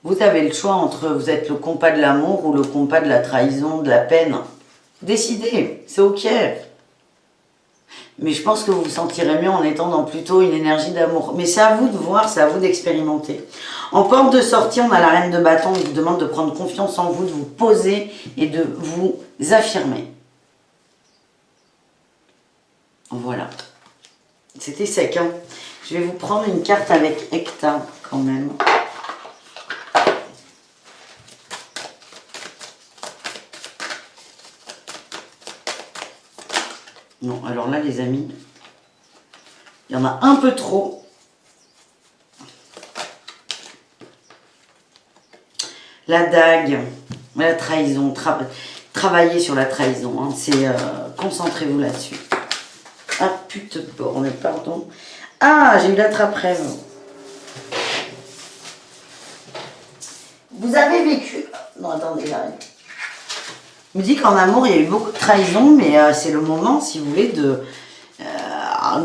Vous avez le choix entre vous êtes le compas de l'amour ou le compas de la trahison, de la peine. Décidez, c'est ok. Mais je pense que vous vous sentirez mieux en étant dans plutôt une énergie d'amour. Mais c'est à vous de voir, c'est à vous d'expérimenter. En porte de sortie, on a la reine de bâton qui vous demande de prendre confiance en vous, de vous poser et de vous affirmer. Voilà. C'était sec, hein. Je vais vous prendre une carte avec Hecta, quand même. Non, alors là, les amis, il y en a un peu trop. La dague, la trahison, travaillez sur la trahison. Hein, c'est concentrez-vous là-dessus. Ah, putain de borne, pardon. Ah, j'ai eu la trappe-rêve. Vous avez vécu... Non, attendez, j'arrive. Je me dis qu'en amour, il y a eu beaucoup de trahison, mais c'est le moment, si vous voulez, de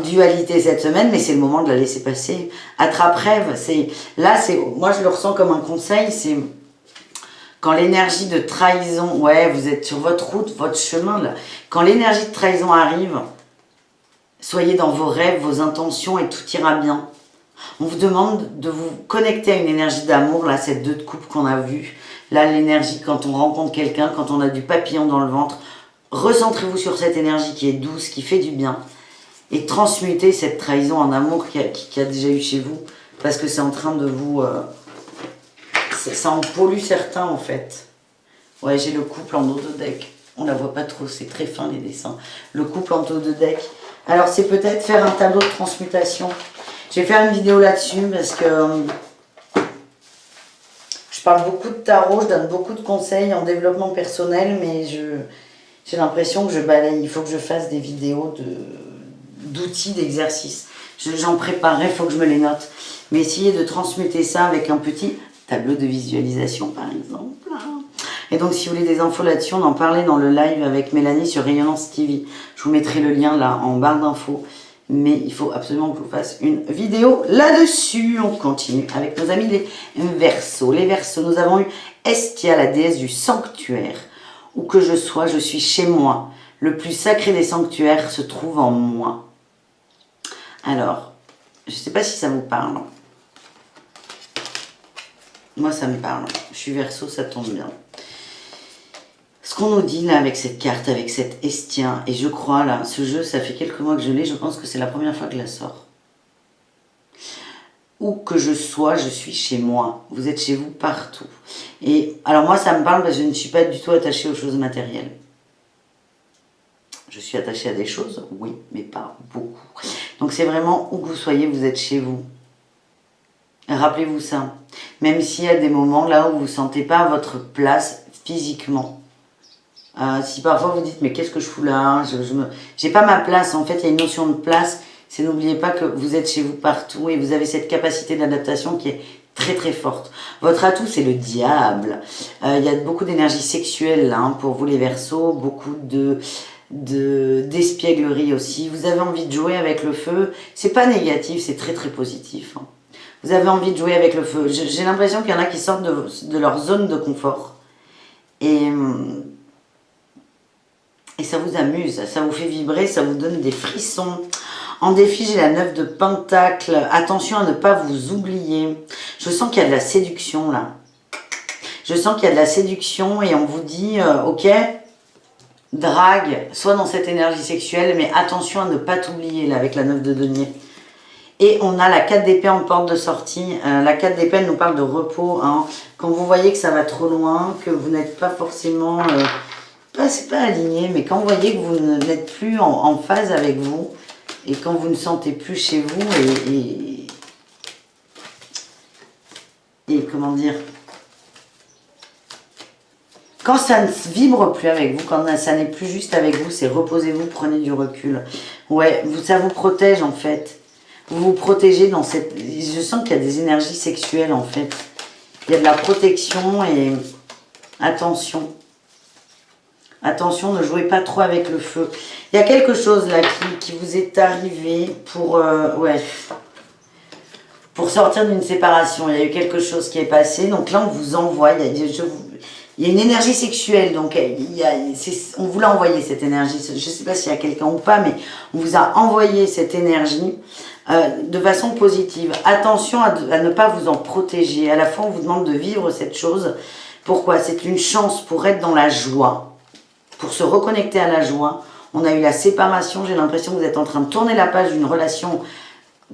dualité cette semaine, mais c'est le moment de la laisser passer. Attrape-rêve, moi je le ressens comme un conseil, c'est quand l'énergie de trahison, ouais, vous êtes sur votre route, votre chemin, là, quand l'énergie de trahison arrive, soyez dans vos rêves, vos intentions et tout ira bien. On vous demande de vous connecter à une énergie d'amour, là, cette 2 de coupe qu'on a vue. Là, l'énergie, quand on rencontre quelqu'un, quand on a du papillon dans le ventre, recentrez-vous sur cette énergie qui est douce, qui fait du bien. Et transmutez cette trahison en amour qu'il y a déjà eu chez vous. Parce que c'est en train de vous... ça en pollue certains, en fait. Ouais, j'ai le couple en dos de deck. On la voit pas trop, c'est très fin, les dessins. Le couple en dos de deck. Alors, c'est peut-être faire un tableau de transmutation. Je vais faire une vidéo là-dessus parce que... je parle beaucoup de tarot, je donne beaucoup de conseils en développement personnel, mais j'ai l'impression que je balaye. Il faut que je fasse des vidéos d'outils, d'exercices. J'en préparerai, il faut que je me les note. Mais essayez de transmuter ça avec un petit tableau de visualisation, par exemple. Et donc, si vous voulez des infos là-dessus, on en parlait dans le live avec Mélanie sur Rayonnance TV. Je vous mettrai le lien là en barre d'infos. Mais il faut absolument que je vous fasse une vidéo là-dessus. On continue avec nos amis les Verseaux. Les Verseaux, nous avons eu Estia, la déesse du sanctuaire. Où que je sois, je suis chez moi. Le plus sacré des sanctuaires se trouve en moi. Alors, je ne sais pas si ça vous parle. Moi, ça me parle. Je suis Verseau, ça tombe bien. Ce qu'on nous dit là avec cette carte, avec cet Estia, et je crois là, ce jeu, ça fait quelques mois que je l'ai, je pense que c'est la première fois que je la sors. Où que je sois, je suis chez moi. Vous êtes chez vous partout. Et alors moi, ça me parle parce que je ne suis pas du tout attachée aux choses matérielles. Je suis attachée à des choses, oui, mais pas beaucoup. Donc c'est vraiment où que vous soyez, vous êtes chez vous. Rappelez-vous ça. Même s'il y a des moments là où vous ne vous sentez pas à votre place physiquement. Si parfois vous dites mais qu'est-ce que je fous là, j'ai pas ma place, en fait il y a une notion de place, c'est n'oubliez pas que vous êtes chez vous partout et vous avez cette capacité d'adaptation qui est très très forte. Votre atout c'est le diable, il y a beaucoup d'énergie sexuelle là, hein, pour vous les Verseaux, beaucoup d'espièglerie aussi, vous avez envie de jouer avec le feu, c'est pas négatif, c'est très très positif. Hein. Vous avez envie de jouer avec le feu, j'ai l'impression qu'il y en a qui sortent de leur zone de confort et ça vous amuse, ça vous fait vibrer, ça vous donne des frissons. En défi, j'ai la 9 de Pentacle. Attention à ne pas vous oublier. Je sens qu'il y a de la séduction là. Je sens qu'il y a de la séduction et on vous dit, ok, drague, soit dans cette énergie sexuelle, mais attention à ne pas t'oublier là avec la 9 de denier. Et on a la 4 d'épée en porte de sortie. La 4 d'épée, elle nous parle de repos. Hein. Quand vous voyez que ça va trop loin, que vous n'êtes pas forcément... c'est pas aligné, mais quand vous voyez que vous n'êtes plus en phase avec vous, et quand vous ne sentez plus chez vous, et comment dire, quand ça ne vibre plus avec vous, quand ça n'est plus juste avec vous, c'est reposez-vous, prenez du recul. Ouais, ça vous protège en fait. Vous vous protégez dans cette... Je sens qu'il y a des énergies sexuelles en fait. Il y a de la protection et attention. Attention, ne jouez pas trop avec le feu. Il y a quelque chose là qui vous est arrivé pour... pour sortir d'une séparation. Il y a eu quelque chose qui est passé. Donc là, on vous envoie... Il y a une énergie sexuelle, donc on vous l'a envoyé cette énergie. Je ne sais pas s'il y a quelqu'un ou pas, mais on vous a envoyé cette énergie de façon positive. Attention à ne pas vous en protéger. À la fois, on vous demande de vivre cette chose. Pourquoi? C'est une chance pour être dans la joie, pour se reconnecter à la joie. On a eu la séparation. J'ai l'impression que vous êtes en train de tourner la page d'une relation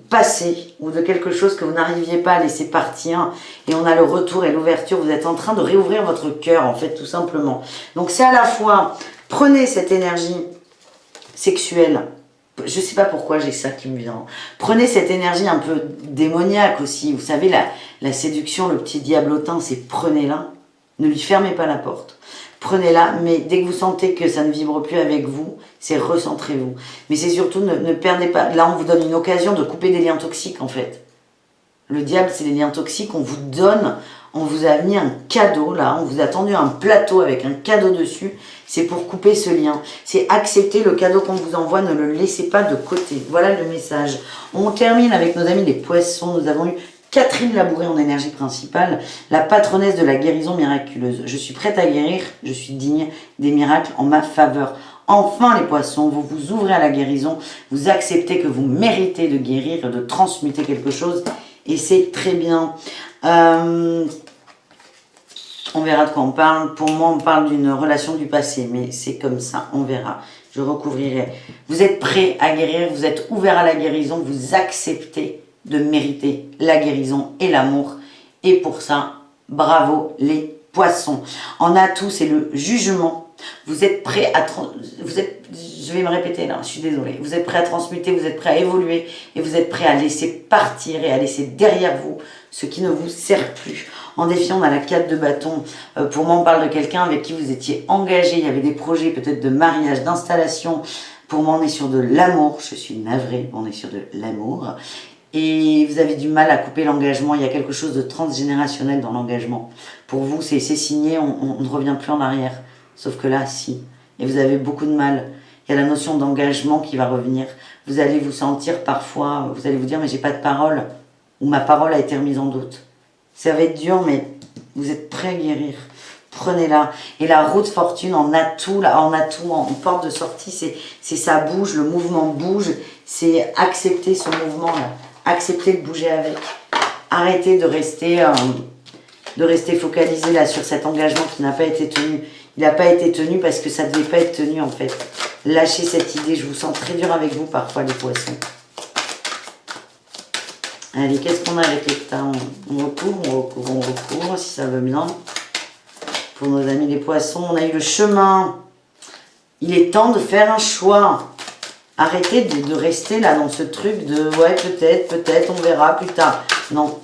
passé ou de quelque chose que vous n'arriviez pas à laisser partir et on a le retour et l'ouverture, vous êtes en train de réouvrir votre cœur en fait tout simplement. Donc c'est à la fois, prenez cette énergie sexuelle, je sais pas pourquoi j'ai ça qui me vient, prenez cette énergie un peu démoniaque aussi, vous savez la séduction, le petit diablotin, c'est prenez-la, ne lui fermez pas la porte. Prenez-la, mais dès que vous sentez que ça ne vibre plus avec vous, c'est recentrez-vous. Mais c'est surtout, ne perdez pas... Là, on vous donne une occasion de couper des liens toxiques, en fait. Le diable, c'est les liens toxiques. On vous donne, on vous a mis un cadeau, là. On vous a tendu un plateau avec un cadeau dessus. C'est pour couper ce lien. C'est accepter le cadeau qu'on vous envoie. Ne le laissez pas de côté. Voilà le message. On termine avec nos amis les poissons. Nous avons eu Catherine Labouré en énergie principale, la patronnesse de la guérison miraculeuse. Je suis prête à guérir, je suis digne des miracles en ma faveur. Enfin les poissons, vous vous ouvrez à la guérison, vous acceptez que vous méritez de guérir, de transmuter quelque chose, et c'est très bien. On verra de quoi on parle. Pour moi, on parle d'une relation du passé, mais c'est comme ça, on verra. Je recouvrirai. Vous êtes prêt à guérir, vous êtes ouvert à la guérison, vous acceptez de mériter la guérison et l'amour. Et pour ça, bravo les poissons. En atout, c'est le jugement. Vous êtes prêt à... je vais me répéter là, je suis désolée. Vous êtes prêt à transmuter, vous êtes prêt à évoluer et vous êtes prêt à laisser partir et à laisser derrière vous ce qui ne vous sert plus. En défi, on a la 4 de bâton. Pour moi, on parle de quelqu'un avec qui vous étiez engagé. Il y avait des projets peut-être de mariage, d'installation. Pour moi, on est sur de l'amour. Je suis navrée, on est sur de l'amour. Et vous avez du mal à couper l'engagement. Il y a quelque chose de transgénérationnel dans l'engagement. Pour vous, c'est signé, on ne revient plus en arrière. Sauf que là, si. Et vous avez beaucoup de mal. Il y a la notion d'engagement qui va revenir. Vous allez vous sentir parfois, vous allez vous dire, mais j'ai pas de parole. Ou ma parole a été remise en doute. Ça va être dur, mais vous êtes prêts à guérir. Prenez-la. Et la roue de fortune en atout, en porte de sortie, c'est ça bouge, le mouvement bouge. C'est accepter ce mouvement-là. Accepter de bouger avec. Arrêtez de rester focalisé là sur cet engagement qui n'a pas été tenu. Il n'a pas été tenu parce que ça ne devait pas être tenu en fait. Lâchez cette idée. Je vous sens très dur avec vous parfois les poissons. Allez, qu'est-ce qu'on a avec les tas? On recouvre, si ça veut bien. Pour nos amis les poissons, on a eu le chemin. Il est temps de faire un choix. Arrêtez de rester là dans ce truc de ouais, peut-être, on verra plus tard. Non.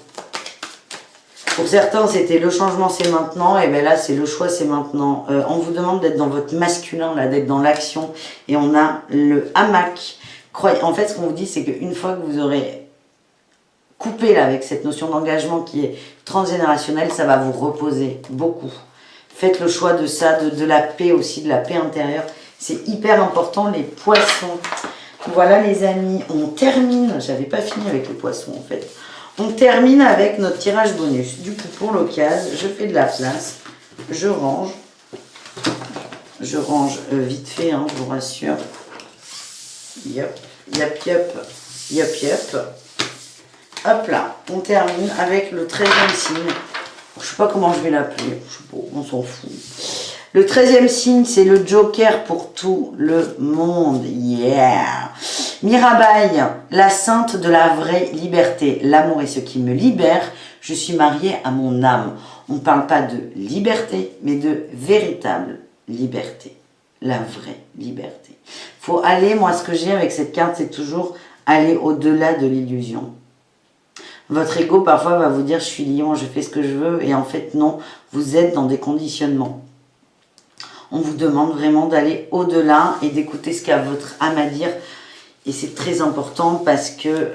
Pour certains, c'était le changement, c'est maintenant. Et bien là, c'est le choix, c'est maintenant. On vous demande d'être dans votre masculin, là, d'être dans l'action. Et on a le hamac. En fait, ce qu'on vous dit, c'est qu'une fois que vous aurez coupé là avec cette notion d'engagement qui est transgénérationnelle, ça va vous reposer beaucoup. Faites le choix de ça, de la paix aussi, de la paix intérieure. C'est hyper important, les poissons. Voilà les amis, on termine. J'avais pas fini avec les poissons en fait. On termine avec notre tirage bonus. Du coup, pour l'occasion, je fais de la place. Je range. Je range vite fait, hein, je vous rassure. Yep, yep, yep, yep, yep. Hop là, on termine avec le 13e signe. Je sais pas comment je vais l'appeler. Je sais pas, on s'en fout. Le 13e signe, c'est le Joker pour tout le monde. Yeah! Mirabai, la sainte de la vraie liberté. L'amour est ce qui me libère. Je suis mariée à mon âme. On ne parle pas de liberté, mais de véritable liberté. La vraie liberté. Faut aller, moi ce que j'ai avec cette carte, c'est toujours aller au-delà de l'illusion. Votre ego parfois va vous dire je suis lion, je fais ce que je veux, et en fait non, vous êtes dans des conditionnements. On vous demande vraiment d'aller au-delà et d'écouter ce qu'a votre âme à dire. Et c'est très important parce que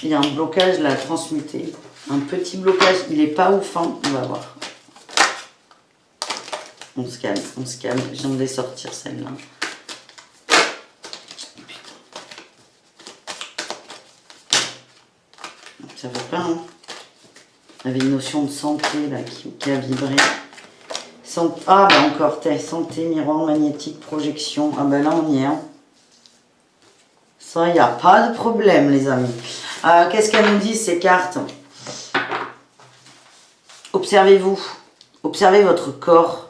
il y a un blocage là, transmuté. Un petit blocage, il n'est pas ouf, hein, on va voir. On se calme, on se calme. Je viens de les sortir celle-là. Ça va pas, hein. Il y avait une notion de santé là qui a vibré. Ah bah encore, santé, miroir magnétique, projection. Ah bah là on y est. Hein. Ça, il n'y a pas de problème les amis. Qu'est-ce qu'elles nous disent ces cartes? Observez-vous. Observez votre corps.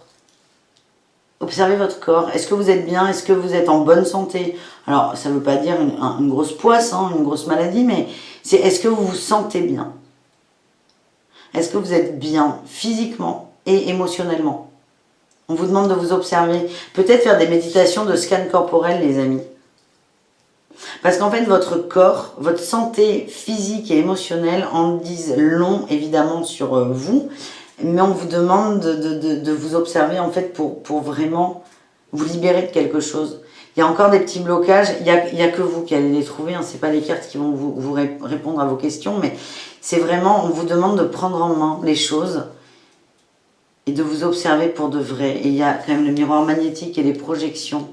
Observez votre corps. Est-ce que vous êtes bien? Est-ce que vous êtes en bonne santé? Alors, ça ne veut pas dire une grosse poisse, hein, une grosse maladie, mais c'est est-ce que vous vous sentez bien? Est-ce que vous êtes bien physiquement et émotionnellement? On vous demande de vous observer. Peut-être faire des méditations de scan corporel, les amis. Parce qu'en fait, votre corps, votre santé physique et émotionnelle en disent long, évidemment, sur vous. Mais on vous demande de vous observer, en fait, pour vraiment vous libérer de quelque chose. Il y a encore des petits blocages. Il y a que vous qui allez les trouver. Hein. Ce n'est pas les cartes qui vont vous répondre à vos questions. Mais c'est vraiment, on vous demande de prendre en main les choses et de vous observer pour de vrai. Et il y a quand même le miroir magnétique et les projections.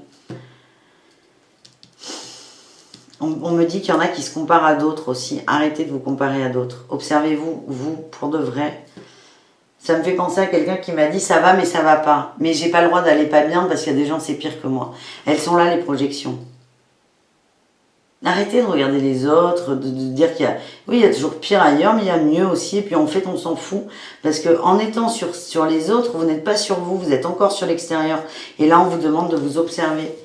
On me dit qu'il y en a qui se comparent à d'autres aussi. Arrêtez de vous comparer à d'autres. Observez-vous, vous, pour de vrai. Ça me fait penser à quelqu'un qui m'a dit « ça va, mais ça va pas ». Mais j'ai pas le droit d'aller pas bien parce qu'il y a des gens, c'est pire que moi. Elles sont là, les projections. Arrêtez de regarder les autres, de dire qu'il y a... Oui, il y a toujours pire ailleurs, mais il y a mieux aussi. Et puis en fait, on s'en fout. Parce qu'en étant sur les autres, vous n'êtes pas sur vous, vous êtes encore sur l'extérieur. Et là, on vous demande de vous observer.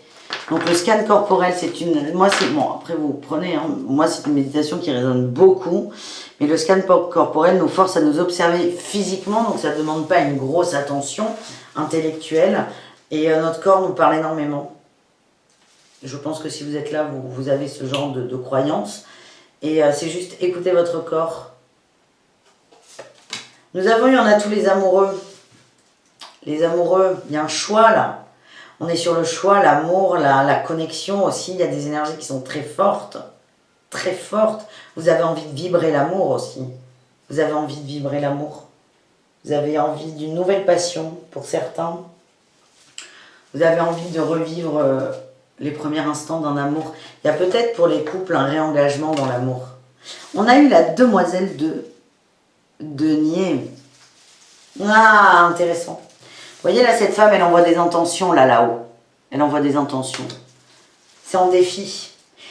Donc le scan corporel, c'est une... Moi, c'est... Bon, après, vous prenez. Hein, moi, c'est une méditation qui résonne beaucoup. Mais le scan corporel nous force à nous observer physiquement. Donc ça ne demande pas une grosse attention intellectuelle. Et notre corps nous parle énormément. Je pense que si vous êtes là, vous avez ce genre de croyance. Et c'est juste écouter votre corps. Nous avons eu, on a tous les amoureux. Les amoureux, il y a un choix là. On est sur le choix, l'amour, la connexion aussi. Il y a des énergies qui sont très fortes. Très fortes. Vous avez envie de vibrer l'amour aussi. Vous avez envie de vibrer l'amour. Vous avez envie d'une nouvelle passion pour certains. Vous avez envie de revivre les premiers instants d'un amour. Il y a peut-être pour les couples un réengagement dans l'amour. On a eu la demoiselle de denier. Ah, intéressant. Vous voyez là, cette femme, elle envoie des intentions là-haut. Elle envoie des intentions. C'est en défi.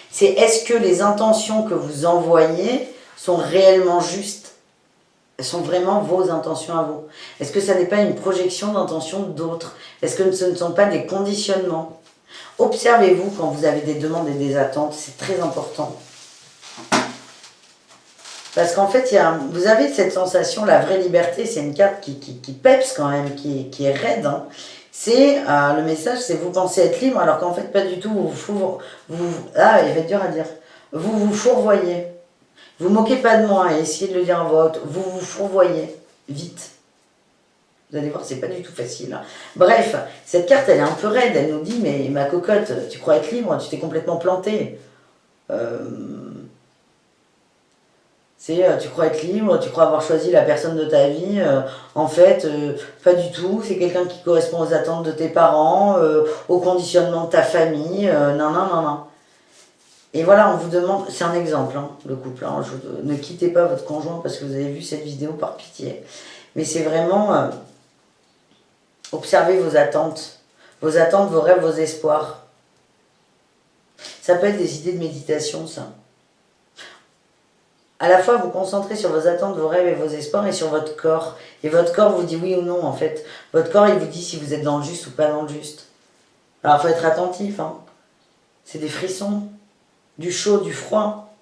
C'est est-ce que les intentions que vous envoyez sont réellement justes? Elles sont vraiment vos intentions à vous? Est-ce que ça n'est pas une projection d'intentions d'autres? Est-ce que ce ne sont pas des conditionnements? Observez-vous quand vous avez des demandes et des attentes. C'est très important. Parce qu'en fait, vous avez cette sensation, la vraie liberté, c'est une carte qui peps quand même, qui est raide. Hein. C'est le message, c'est vous pensez être libre, alors qu'en fait, pas du tout. Ah, il va être dur à dire. Vous vous fourvoyez. Vous moquez pas de moi et essayez de le dire en voix haute. Vous vous fourvoyez. Vite. Vous allez voir, c'est pas du tout facile. Hein. Bref, cette carte, elle est un peu raide. Elle nous dit, mais ma cocotte, tu crois être libre, tu t'es complètement plantée. Tu crois être libre, tu crois avoir choisi la personne de ta vie, en fait, pas du tout, c'est quelqu'un qui correspond aux attentes de tes parents, au conditionnement de ta famille, non, non, non, non. Et voilà, on vous demande, c'est un exemple, hein, le couple, hein, ne quittez pas votre conjoint parce que vous avez vu cette vidéo par pitié. Mais c'est vraiment, observez vos attentes, vos rêves, vos espoirs. Ça peut être des idées de méditation, ça. À la fois, vous concentrez sur vos attentes, vos rêves et vos espoirs et sur votre corps. Et votre corps vous dit oui ou non, en fait. Votre corps, il vous dit si vous êtes dans le juste ou pas dans le juste. Alors, il faut être attentif. Hein. C'est des frissons, du chaud, du froid.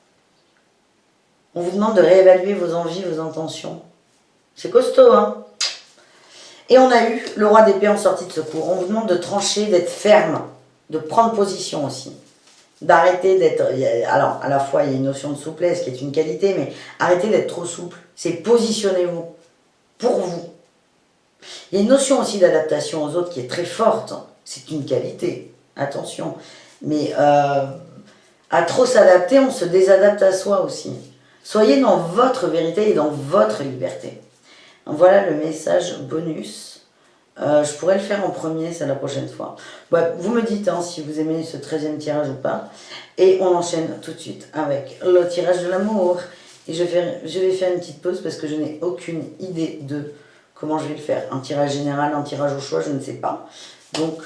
On vous demande de réévaluer vos envies, vos intentions. C'est costaud, hein? Et on a eu le roi d'épée en sortie de secours. On vous demande de trancher, d'être ferme, de prendre position aussi. D'arrêter d'être... Alors, à la fois, il y a une notion de souplesse qui est une qualité, mais arrêtez d'être trop souple. C'est positionnez-vous pour vous. Il y a une notion aussi d'adaptation aux autres qui est très forte. C'est une qualité, attention. Mais à trop s'adapter, on se désadapte à soi aussi. Soyez dans votre vérité et dans votre liberté. Voilà le message bonus. Je pourrais le faire en premier, c'est la prochaine fois. Ouais, vous me dites hein, si vous aimez ce 13e tirage ou pas. Et on enchaîne tout de suite avec le tirage de l'amour. Et je vais faire une petite pause parce que je n'ai aucune idée de comment je vais le faire. Un tirage général, un tirage au choix, je ne sais pas. Donc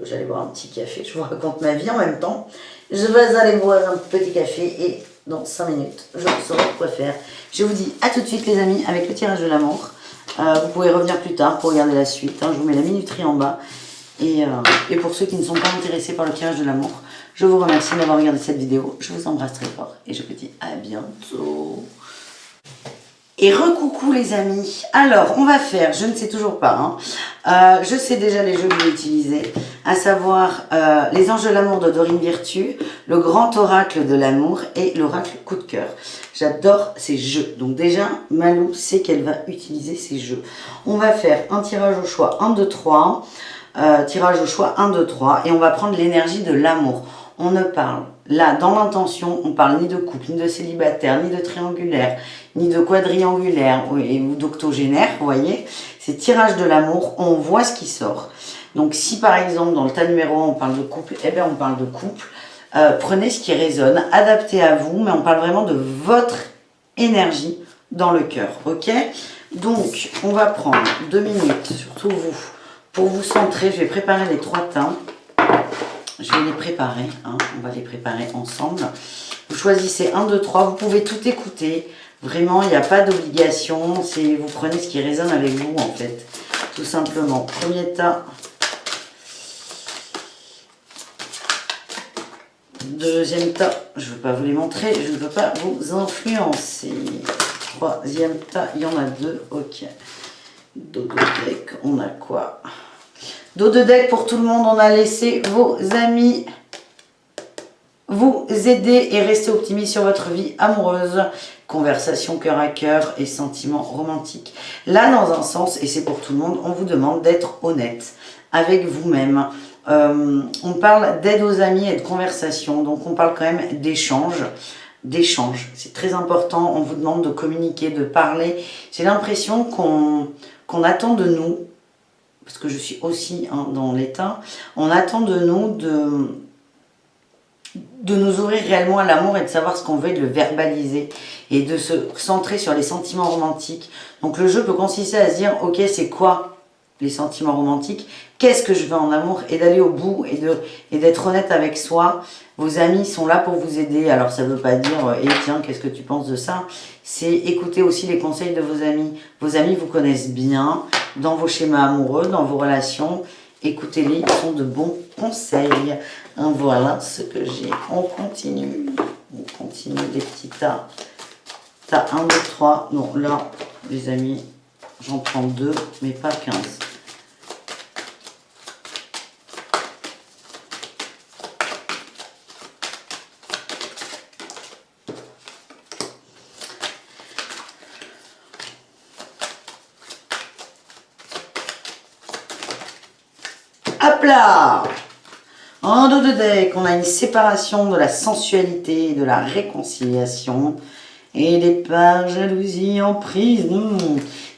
j'allais boire un petit café, je vous raconte ma vie en même temps. Je vais aller boire un petit café et dans 5 minutes, je saurai quoi faire. Je vous dis à tout de suite les amis avec le tirage de l'amour. Vous pouvez revenir plus tard pour regarder la suite. Hein. Je vous mets la minuterie en bas. Et pour ceux qui ne sont pas intéressés par le tirage de l'amour, je vous remercie d'avoir regardé cette vidéo. Je vous embrasse très fort et je vous dis à bientôt. Et recoucou les amis. Alors, on va faire, je ne sais toujours pas, hein, je sais déjà les jeux que je vais utiliser, à savoir les anges de l'amour de Dorine Virtue, le grand oracle de l'amour et l'oracle coup de cœur. J'adore ces jeux. Donc déjà, Malou sait qu'elle va utiliser ces jeux. On va faire un tirage au choix 1, 2, 3, tirage au choix 1, 2, 3, et on va prendre l'énergie de l'amour. On ne parle, là, dans l'intention, on parle ni de couple, ni de célibataire, ni de triangulaire, ni de quadriangulaire ou d'octogénaire, vous voyez. C'est tirage de l'amour, on voit ce qui sort. Donc si par exemple, dans le tas numéro 1, on parle de couple, eh bien on parle de couple. Prenez ce qui résonne, adaptez à vous, mais on parle vraiment de votre énergie dans le cœur, ok? Donc, on va prendre 2 minutes, surtout vous, pour vous centrer. Je vais préparer les 3 teintes. Je vais les préparer, hein, on va les préparer ensemble. Vous choisissez 1, 2, 3, vous pouvez tout écouter. Vraiment, il n'y a pas d'obligation, vous prenez ce qui résonne avec vous en fait, tout simplement. Premier tas. Deuxième tas, je ne veux pas vous les montrer, je ne veux pas vous influencer. Troisième tas, il y en a 2, ok. Dos de deck, on a quoi? Dos de deck pour tout le monde, on a laissé vos amis vous aider et rester optimiste sur votre vie amoureuse, conversation cœur à cœur et sentiments romantiques. Là, dans un sens, et c'est pour tout le monde, on vous demande d'être honnête avec vous-même. On parle d'aide aux amis et de conversation, donc on parle quand même d'échange. C'est très important, on vous demande de communiquer, de parler. J'ai l'impression qu'on attend de nous, parce que je suis aussi hein, dans l'état, on attend de nous de nous ouvrir réellement à l'amour et de savoir ce qu'on veut et de le verbaliser et de se centrer sur les sentiments romantiques. Donc le jeu peut consister à se dire, ok, c'est quoi les sentiments romantiques? Qu'est-ce que je veux en amour? Et d'aller au bout et d'être honnête avec soi. Vos amis sont là pour vous aider. Alors ça ne veut pas dire, eh tiens, qu'est-ce que tu penses de ça? C'est écouter aussi les conseils de vos amis. Vos amis vous connaissent bien dans vos schémas amoureux, dans vos relations. Écoutez-les, ils sont de bons conseils. Voilà ce que j'ai. On continue les petits tas. Tas 1, 2, 3. Non, là, les amis, j'en prends 2, mais pas 15. Hop là! En dos de deck, on a une séparation de la sensualité, de la réconciliation et des parts jalousie en prise.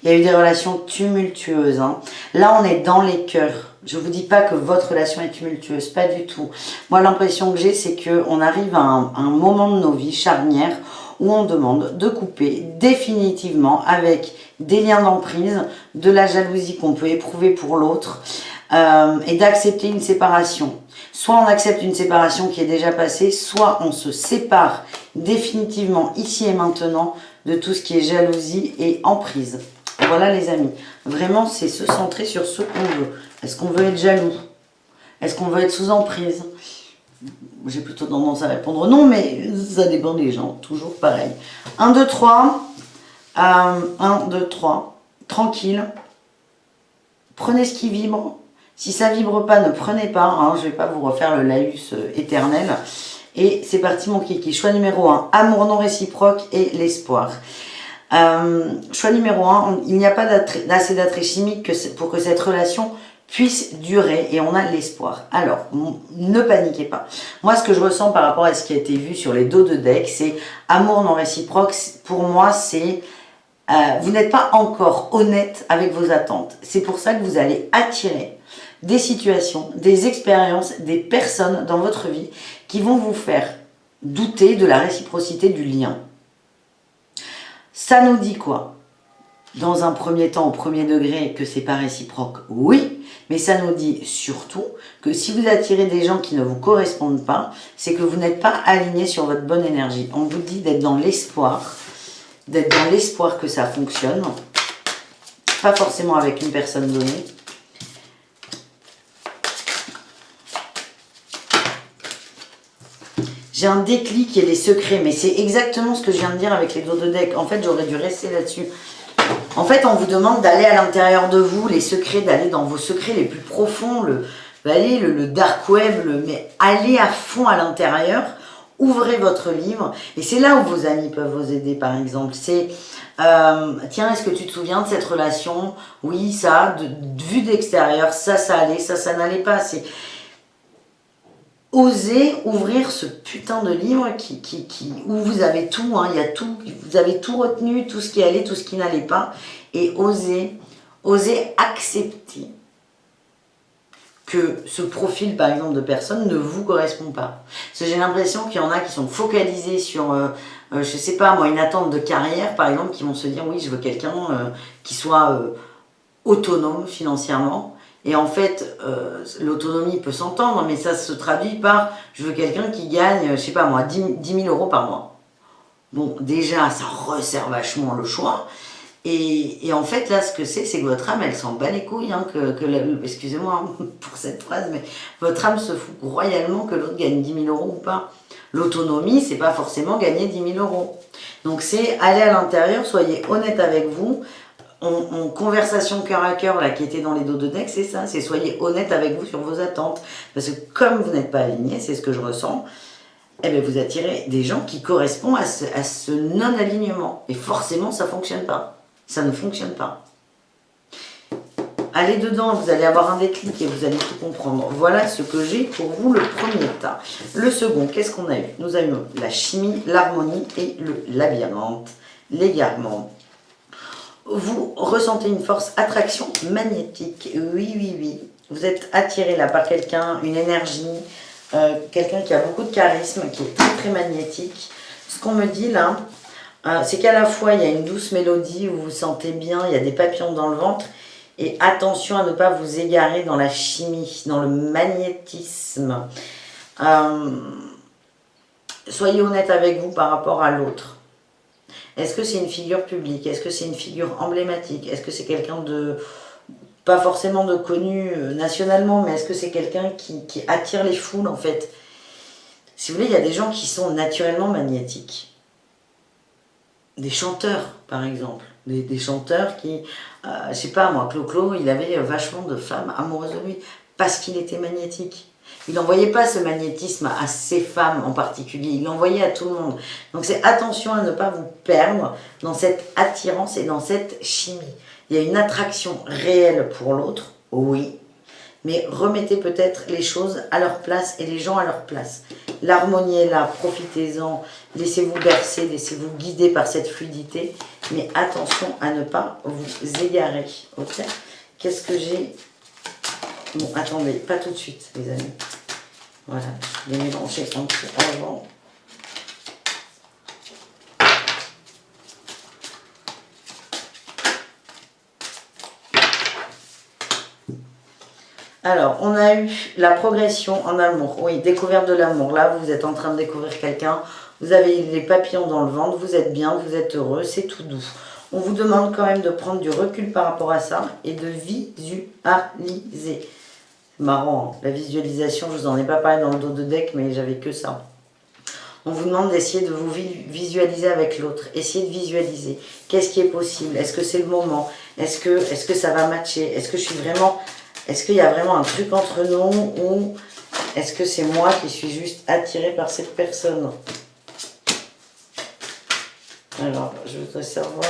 Il y a eu des relations tumultueuses. Hein. Là, on est dans les cœurs. Je ne vous dis pas que votre relation est tumultueuse, pas du tout. Moi, l'impression que j'ai, c'est qu'on arrive à un moment de nos vies charnières où on demande de couper définitivement avec des liens d'emprise, de la jalousie qu'on peut éprouver pour l'autre et d'accepter une séparation. Soit on accepte une séparation qui est déjà passée, soit on se sépare définitivement ici et maintenant de tout ce qui est jalousie et emprise. Voilà les amis, vraiment c'est se centrer sur ce qu'on veut. Est-ce qu'on veut être jaloux? Est-ce qu'on veut être sous emprise? J'ai plutôt tendance à répondre non, mais ça dépend des gens, toujours pareil. 1, 2, 3. 1, 2, 3. Tranquille. Prenez ce qui vibre. Si ça vibre pas, ne prenez pas. Hein, je vais pas vous refaire le laïus éternel. Et c'est parti mon kiki. Choix numéro 1, amour non réciproque et l'espoir. Choix numéro 1, il n'y a pas assez d'attrait chimique pour que cette relation puisse durer et on a l'espoir. Alors, ne paniquez pas. Moi, ce que je ressens par rapport à ce qui a été vu sur les dos de deck, c'est amour non réciproque. Pour moi, c'est vous n'êtes pas encore honnête avec vos attentes. C'est pour ça que vous allez attirer des situations, des expériences, des personnes dans votre vie qui vont vous faire douter de la réciprocité du lien. Ça nous dit quoi? Dans un premier temps, au premier degré, que c'est pas réciproque, oui, mais ça nous dit surtout que si vous attirez des gens qui ne vous correspondent pas, c'est que vous n'êtes pas aligné sur votre bonne énergie. On vous dit d'être dans l'espoir que ça fonctionne, pas forcément avec une personne donnée. J'ai un déclic et les secrets, mais c'est exactement ce que je viens de dire avec les dos de deck. En fait, j'aurais dû rester là-dessus. En fait, on vous demande d'aller à l'intérieur de vous, les secrets, d'aller dans vos secrets les plus profonds, le dark web, mais allez à fond à l'intérieur, ouvrez votre livre, et c'est là où vos amis peuvent vous aider, par exemple. C'est, tiens, est-ce que tu te souviens de cette relation? Oui, ça, vue d'extérieur, ça allait, ça n'allait pas. C'est osez ouvrir ce putain de livre où vous avez tout, hein, il y a tout, vous avez tout retenu, tout ce qui allait, tout ce qui n'allait pas, et osez accepter que ce profil, par exemple, de personne ne vous correspond pas. Parce que j'ai l'impression qu'il y en a qui sont focalisés sur, je sais pas moi, une attente de carrière, par exemple, qui vont se dire, oui, je veux quelqu'un qui soit autonome financièrement. Et en fait, l'autonomie peut s'entendre, mais ça se traduit par je veux quelqu'un qui gagne, je sais pas moi, 10 000 euros par mois. Bon, déjà, ça resserre vachement le choix. Et en fait, là, ce que c'est que votre âme, elle s'en bat les couilles. Hein, excusez-moi pour cette phrase, mais votre âme se fout royalement que l'autre gagne 10 000 euros ou pas. L'autonomie, c'est pas forcément gagner 10 000 euros. Donc, c'est aller à l'intérieur, soyez honnête avec vous. En conversation cœur à cœur, là, qui était dans les dos de deck, c'est ça, c'est soyez honnête avec vous sur vos attentes. Parce que comme vous n'êtes pas aligné, c'est ce que je ressens, eh bien, vous attirez des gens qui correspondent à ce non-alignement. Et forcément, ça ne fonctionne pas. Ça ne fonctionne pas. Allez dedans, vous allez avoir un déclic et vous allez tout comprendre. Voilà ce que j'ai pour vous, le premier tas. Le second, qu'est-ce qu'on a eu? Nous avons la chimie, l'harmonie et le labyrinthe, l'égarement. Vous ressentez une force attraction magnétique. Oui. Vous êtes attiré là par quelqu'un, une énergie, quelqu'un qui a beaucoup de charisme, qui est très magnétique. Ce qu'on me dit là, c'est qu'à la fois il y a une douce mélodie où vous vous sentez bien, il y a des papillons dans le ventre. Et attention à ne pas vous égarer dans la chimie, dans le magnétisme. Soyez honnête avec vous par rapport à l'autre. Est-ce que c'est une figure publique? Est-ce que c'est une figure emblématique? Est-ce que c'est quelqu'un de, pas forcément de connu nationalement, mais est-ce que c'est quelqu'un qui attire les foules en fait? Si vous voulez, il y a des gens qui sont naturellement magnétiques. Des chanteurs, par exemple. Des chanteurs qui, je sais pas moi, Clo-Clo, il avait vachement de femmes amoureuses de lui parce qu'il était magnétique. Il n'envoyait pas ce magnétisme à ces femmes en particulier, il l'envoyait à tout le monde. Donc c'est attention à ne pas vous perdre dans cette attirance et dans cette chimie. Il y a une attraction réelle pour l'autre, oui, mais remettez peut-être les choses à leur place et les gens à leur place. L'harmonie est là, profitez-en, laissez-vous bercer, laissez-vous guider par cette fluidité, mais attention à ne pas vous égarer, ok? Qu'est-ce que j'ai? Bon, attendez, pas tout de suite, les amis. Voilà, je vais mélanger un peu avant. Alors, on a eu la progression en amour. Oui, découverte de l'amour. Là, vous êtes en train de découvrir quelqu'un. Vous avez les papillons dans le ventre. Vous êtes bien, vous êtes heureux. C'est tout doux. On vous demande quand même de prendre du recul par rapport à ça et de visualiser. Marrant, hein. La visualisation, je vous en ai pas parlé dans le dos de deck, mais j'avais que ça. On vous demande d'essayer de vous visualiser avec l'autre. Essayez de visualiser. Qu'est-ce qui est possible? Est-ce que c'est le moment? Est-ce que ça va matcher? Est-ce que je suis vraiment... Est-ce qu'il y a vraiment un truc entre nous? Ou est-ce que c'est moi qui suis juste attirée par cette personne? Alors, je voudrais savoir...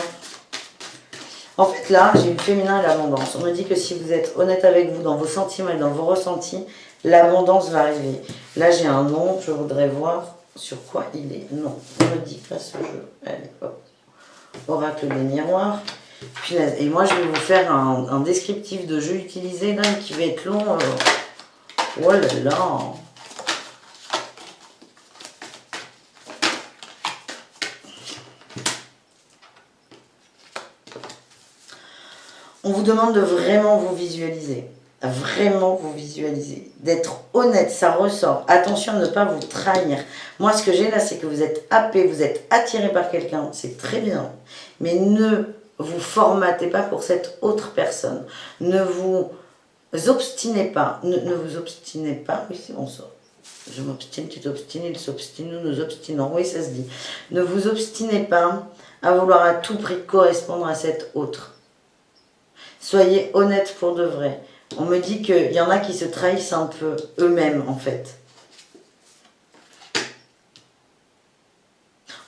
En fait, là, j'ai eu le féminin et l'abondance. On me dit que si vous êtes honnête avec vous dans vos sentiments et dans vos ressentis, l'abondance va arriver. Là, j'ai un nom, je voudrais voir sur quoi il est. Non, on me dit pas ce jeu. Allez, hop. Oracle des miroirs. Punaise. Et moi, je vais vous faire un descriptif de jeu utilisé, là, qui va être long. Oh là là. On vous demande de vraiment vous visualiser. Vraiment vous visualiser. D'être honnête, ça ressort. Attention à ne pas vous trahir. Moi, ce que j'ai là, c'est que vous êtes happé, vous êtes attiré par quelqu'un. C'est très bien. Mais ne vous formatez pas pour cette autre personne. Ne vous obstinez pas. Ne vous obstinez pas. Oui, c'est bon ça. Je m'obstine, tu t'obstines, il s'obstine, nous nous obstinons. Oui, ça se dit. Ne vous obstinez pas à vouloir à tout prix correspondre à cette autre. Soyez honnête pour de vrai. On me dit qu'il y en a qui se trahissent un peu eux-mêmes, en fait.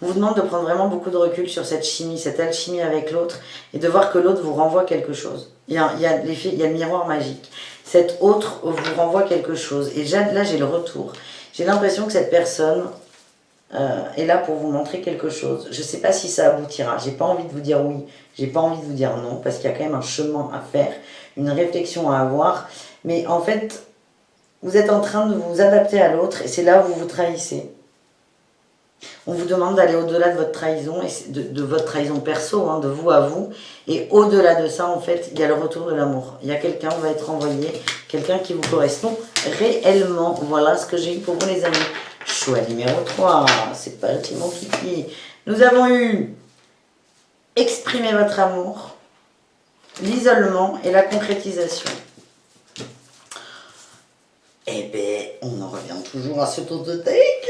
On vous demande de prendre vraiment beaucoup de recul sur cette chimie, cette alchimie avec l'autre, et de voir que l'autre vous renvoie quelque chose. Il y a le miroir magique. Cet autre vous renvoie quelque chose. Et là, j'ai le retour. J'ai l'impression que cette personne est là pour vous montrer quelque chose. Je ne sais pas si ça aboutira. J'ai pas envie de vous dire oui. J'ai pas envie de vous dire non, parce qu'il y a quand même un chemin à faire, une réflexion à avoir. Mais en fait, vous êtes en train de vous adapter à l'autre, et c'est là où vous vous trahissez. On vous demande d'aller au-delà de votre trahison, et de votre trahison perso, hein, de vous à vous. Et au-delà de ça, en fait, il y a le retour de l'amour. Il y a quelqu'un, on va être envoyé, quelqu'un qui vous correspond réellement. Voilà ce que j'ai eu pour vous, les amis. Choix numéro 3, c'est parti mon kiki. Nous avons eu exprimer votre amour, l'isolement et la concrétisation. Eh bien, on en revient toujours à ce tour de deck.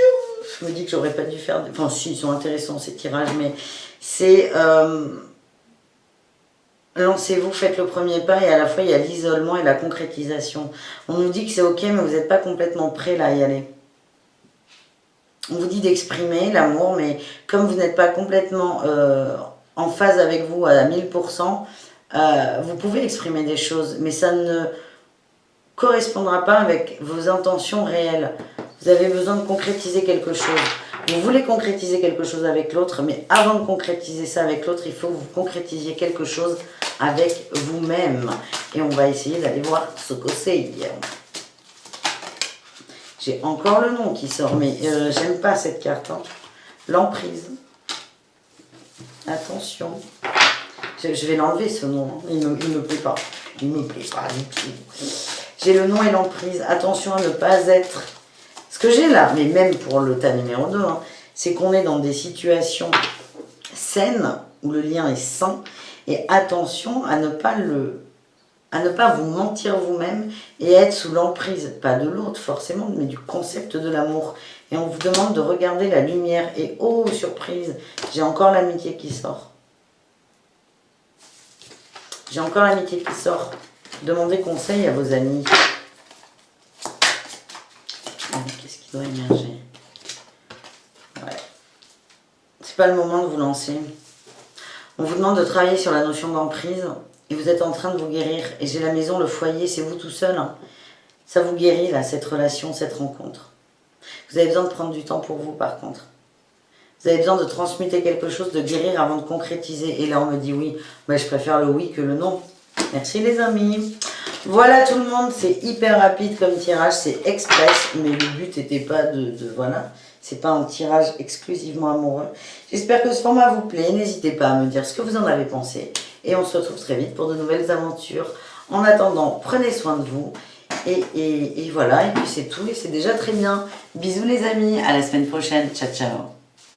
Je me dis que j'aurais pas dû faire... Enfin, si, ils sont intéressants ces tirages, mais c'est... Lancez-vous, faites le premier pas, et à la fois, il y a l'isolement et la concrétisation. On nous dit que c'est ok, mais vous n'êtes pas complètement prêt là à y aller. On vous dit d'exprimer l'amour, mais comme vous n'êtes pas complètement en phase avec vous à 1000%, vous pouvez exprimer des choses, mais ça ne correspondra pas avec vos intentions réelles. Vous avez besoin de concrétiser quelque chose. Vous voulez concrétiser quelque chose avec l'autre, mais avant de concrétiser ça avec l'autre, il faut que vous concrétisiez quelque chose avec vous-même. Et on va essayer d'aller voir ce que c'est. J'ai encore le nom qui sort, mais j'aime pas cette carte. Hein. L'emprise. Attention. Je vais l'enlever ce nom. Hein. Il me plaît pas. Il me plaît pas du tout. J'ai le nom et l'emprise. Attention à ne pas être... Ce que j'ai là, mais même pour le tas numéro 2, hein, c'est qu'on est dans des situations saines, où le lien est sain. Et attention à ne pas vous mentir vous-même et être sous l'emprise, pas de l'autre forcément, mais du concept de l'amour. Et on vous demande de regarder la lumière. Et oh, surprise, j'ai encore l'amitié qui sort. J'ai encore l'amitié qui sort. Demandez conseil à vos amis. Qu'est-ce qui doit émerger? Ouais. C'est pas le moment de vous lancer. On vous demande de travailler sur la notion d'emprise. Et vous êtes en train de vous guérir. Et j'ai la maison, le foyer, c'est vous tout seul. Hein. Ça vous guérit, là, cette relation, cette rencontre. Vous avez besoin de prendre du temps pour vous, par contre. Vous avez besoin de transmuter quelque chose, de guérir avant de concrétiser. Et là, on me dit oui. Mais je préfère le oui que le non. Merci, les amis. Voilà, tout le monde. C'est hyper rapide comme tirage. C'est express. Mais le but n'était pas voilà. C'est pas un tirage exclusivement amoureux. J'espère que ce format vous plaît. N'hésitez pas à me dire ce que vous en avez pensé. Et on se retrouve très vite pour de nouvelles aventures. En attendant, prenez soin de vous. Et voilà, et puis c'est tout. Et c'est déjà très bien. Bisous les amis. À la semaine prochaine. Ciao, ciao.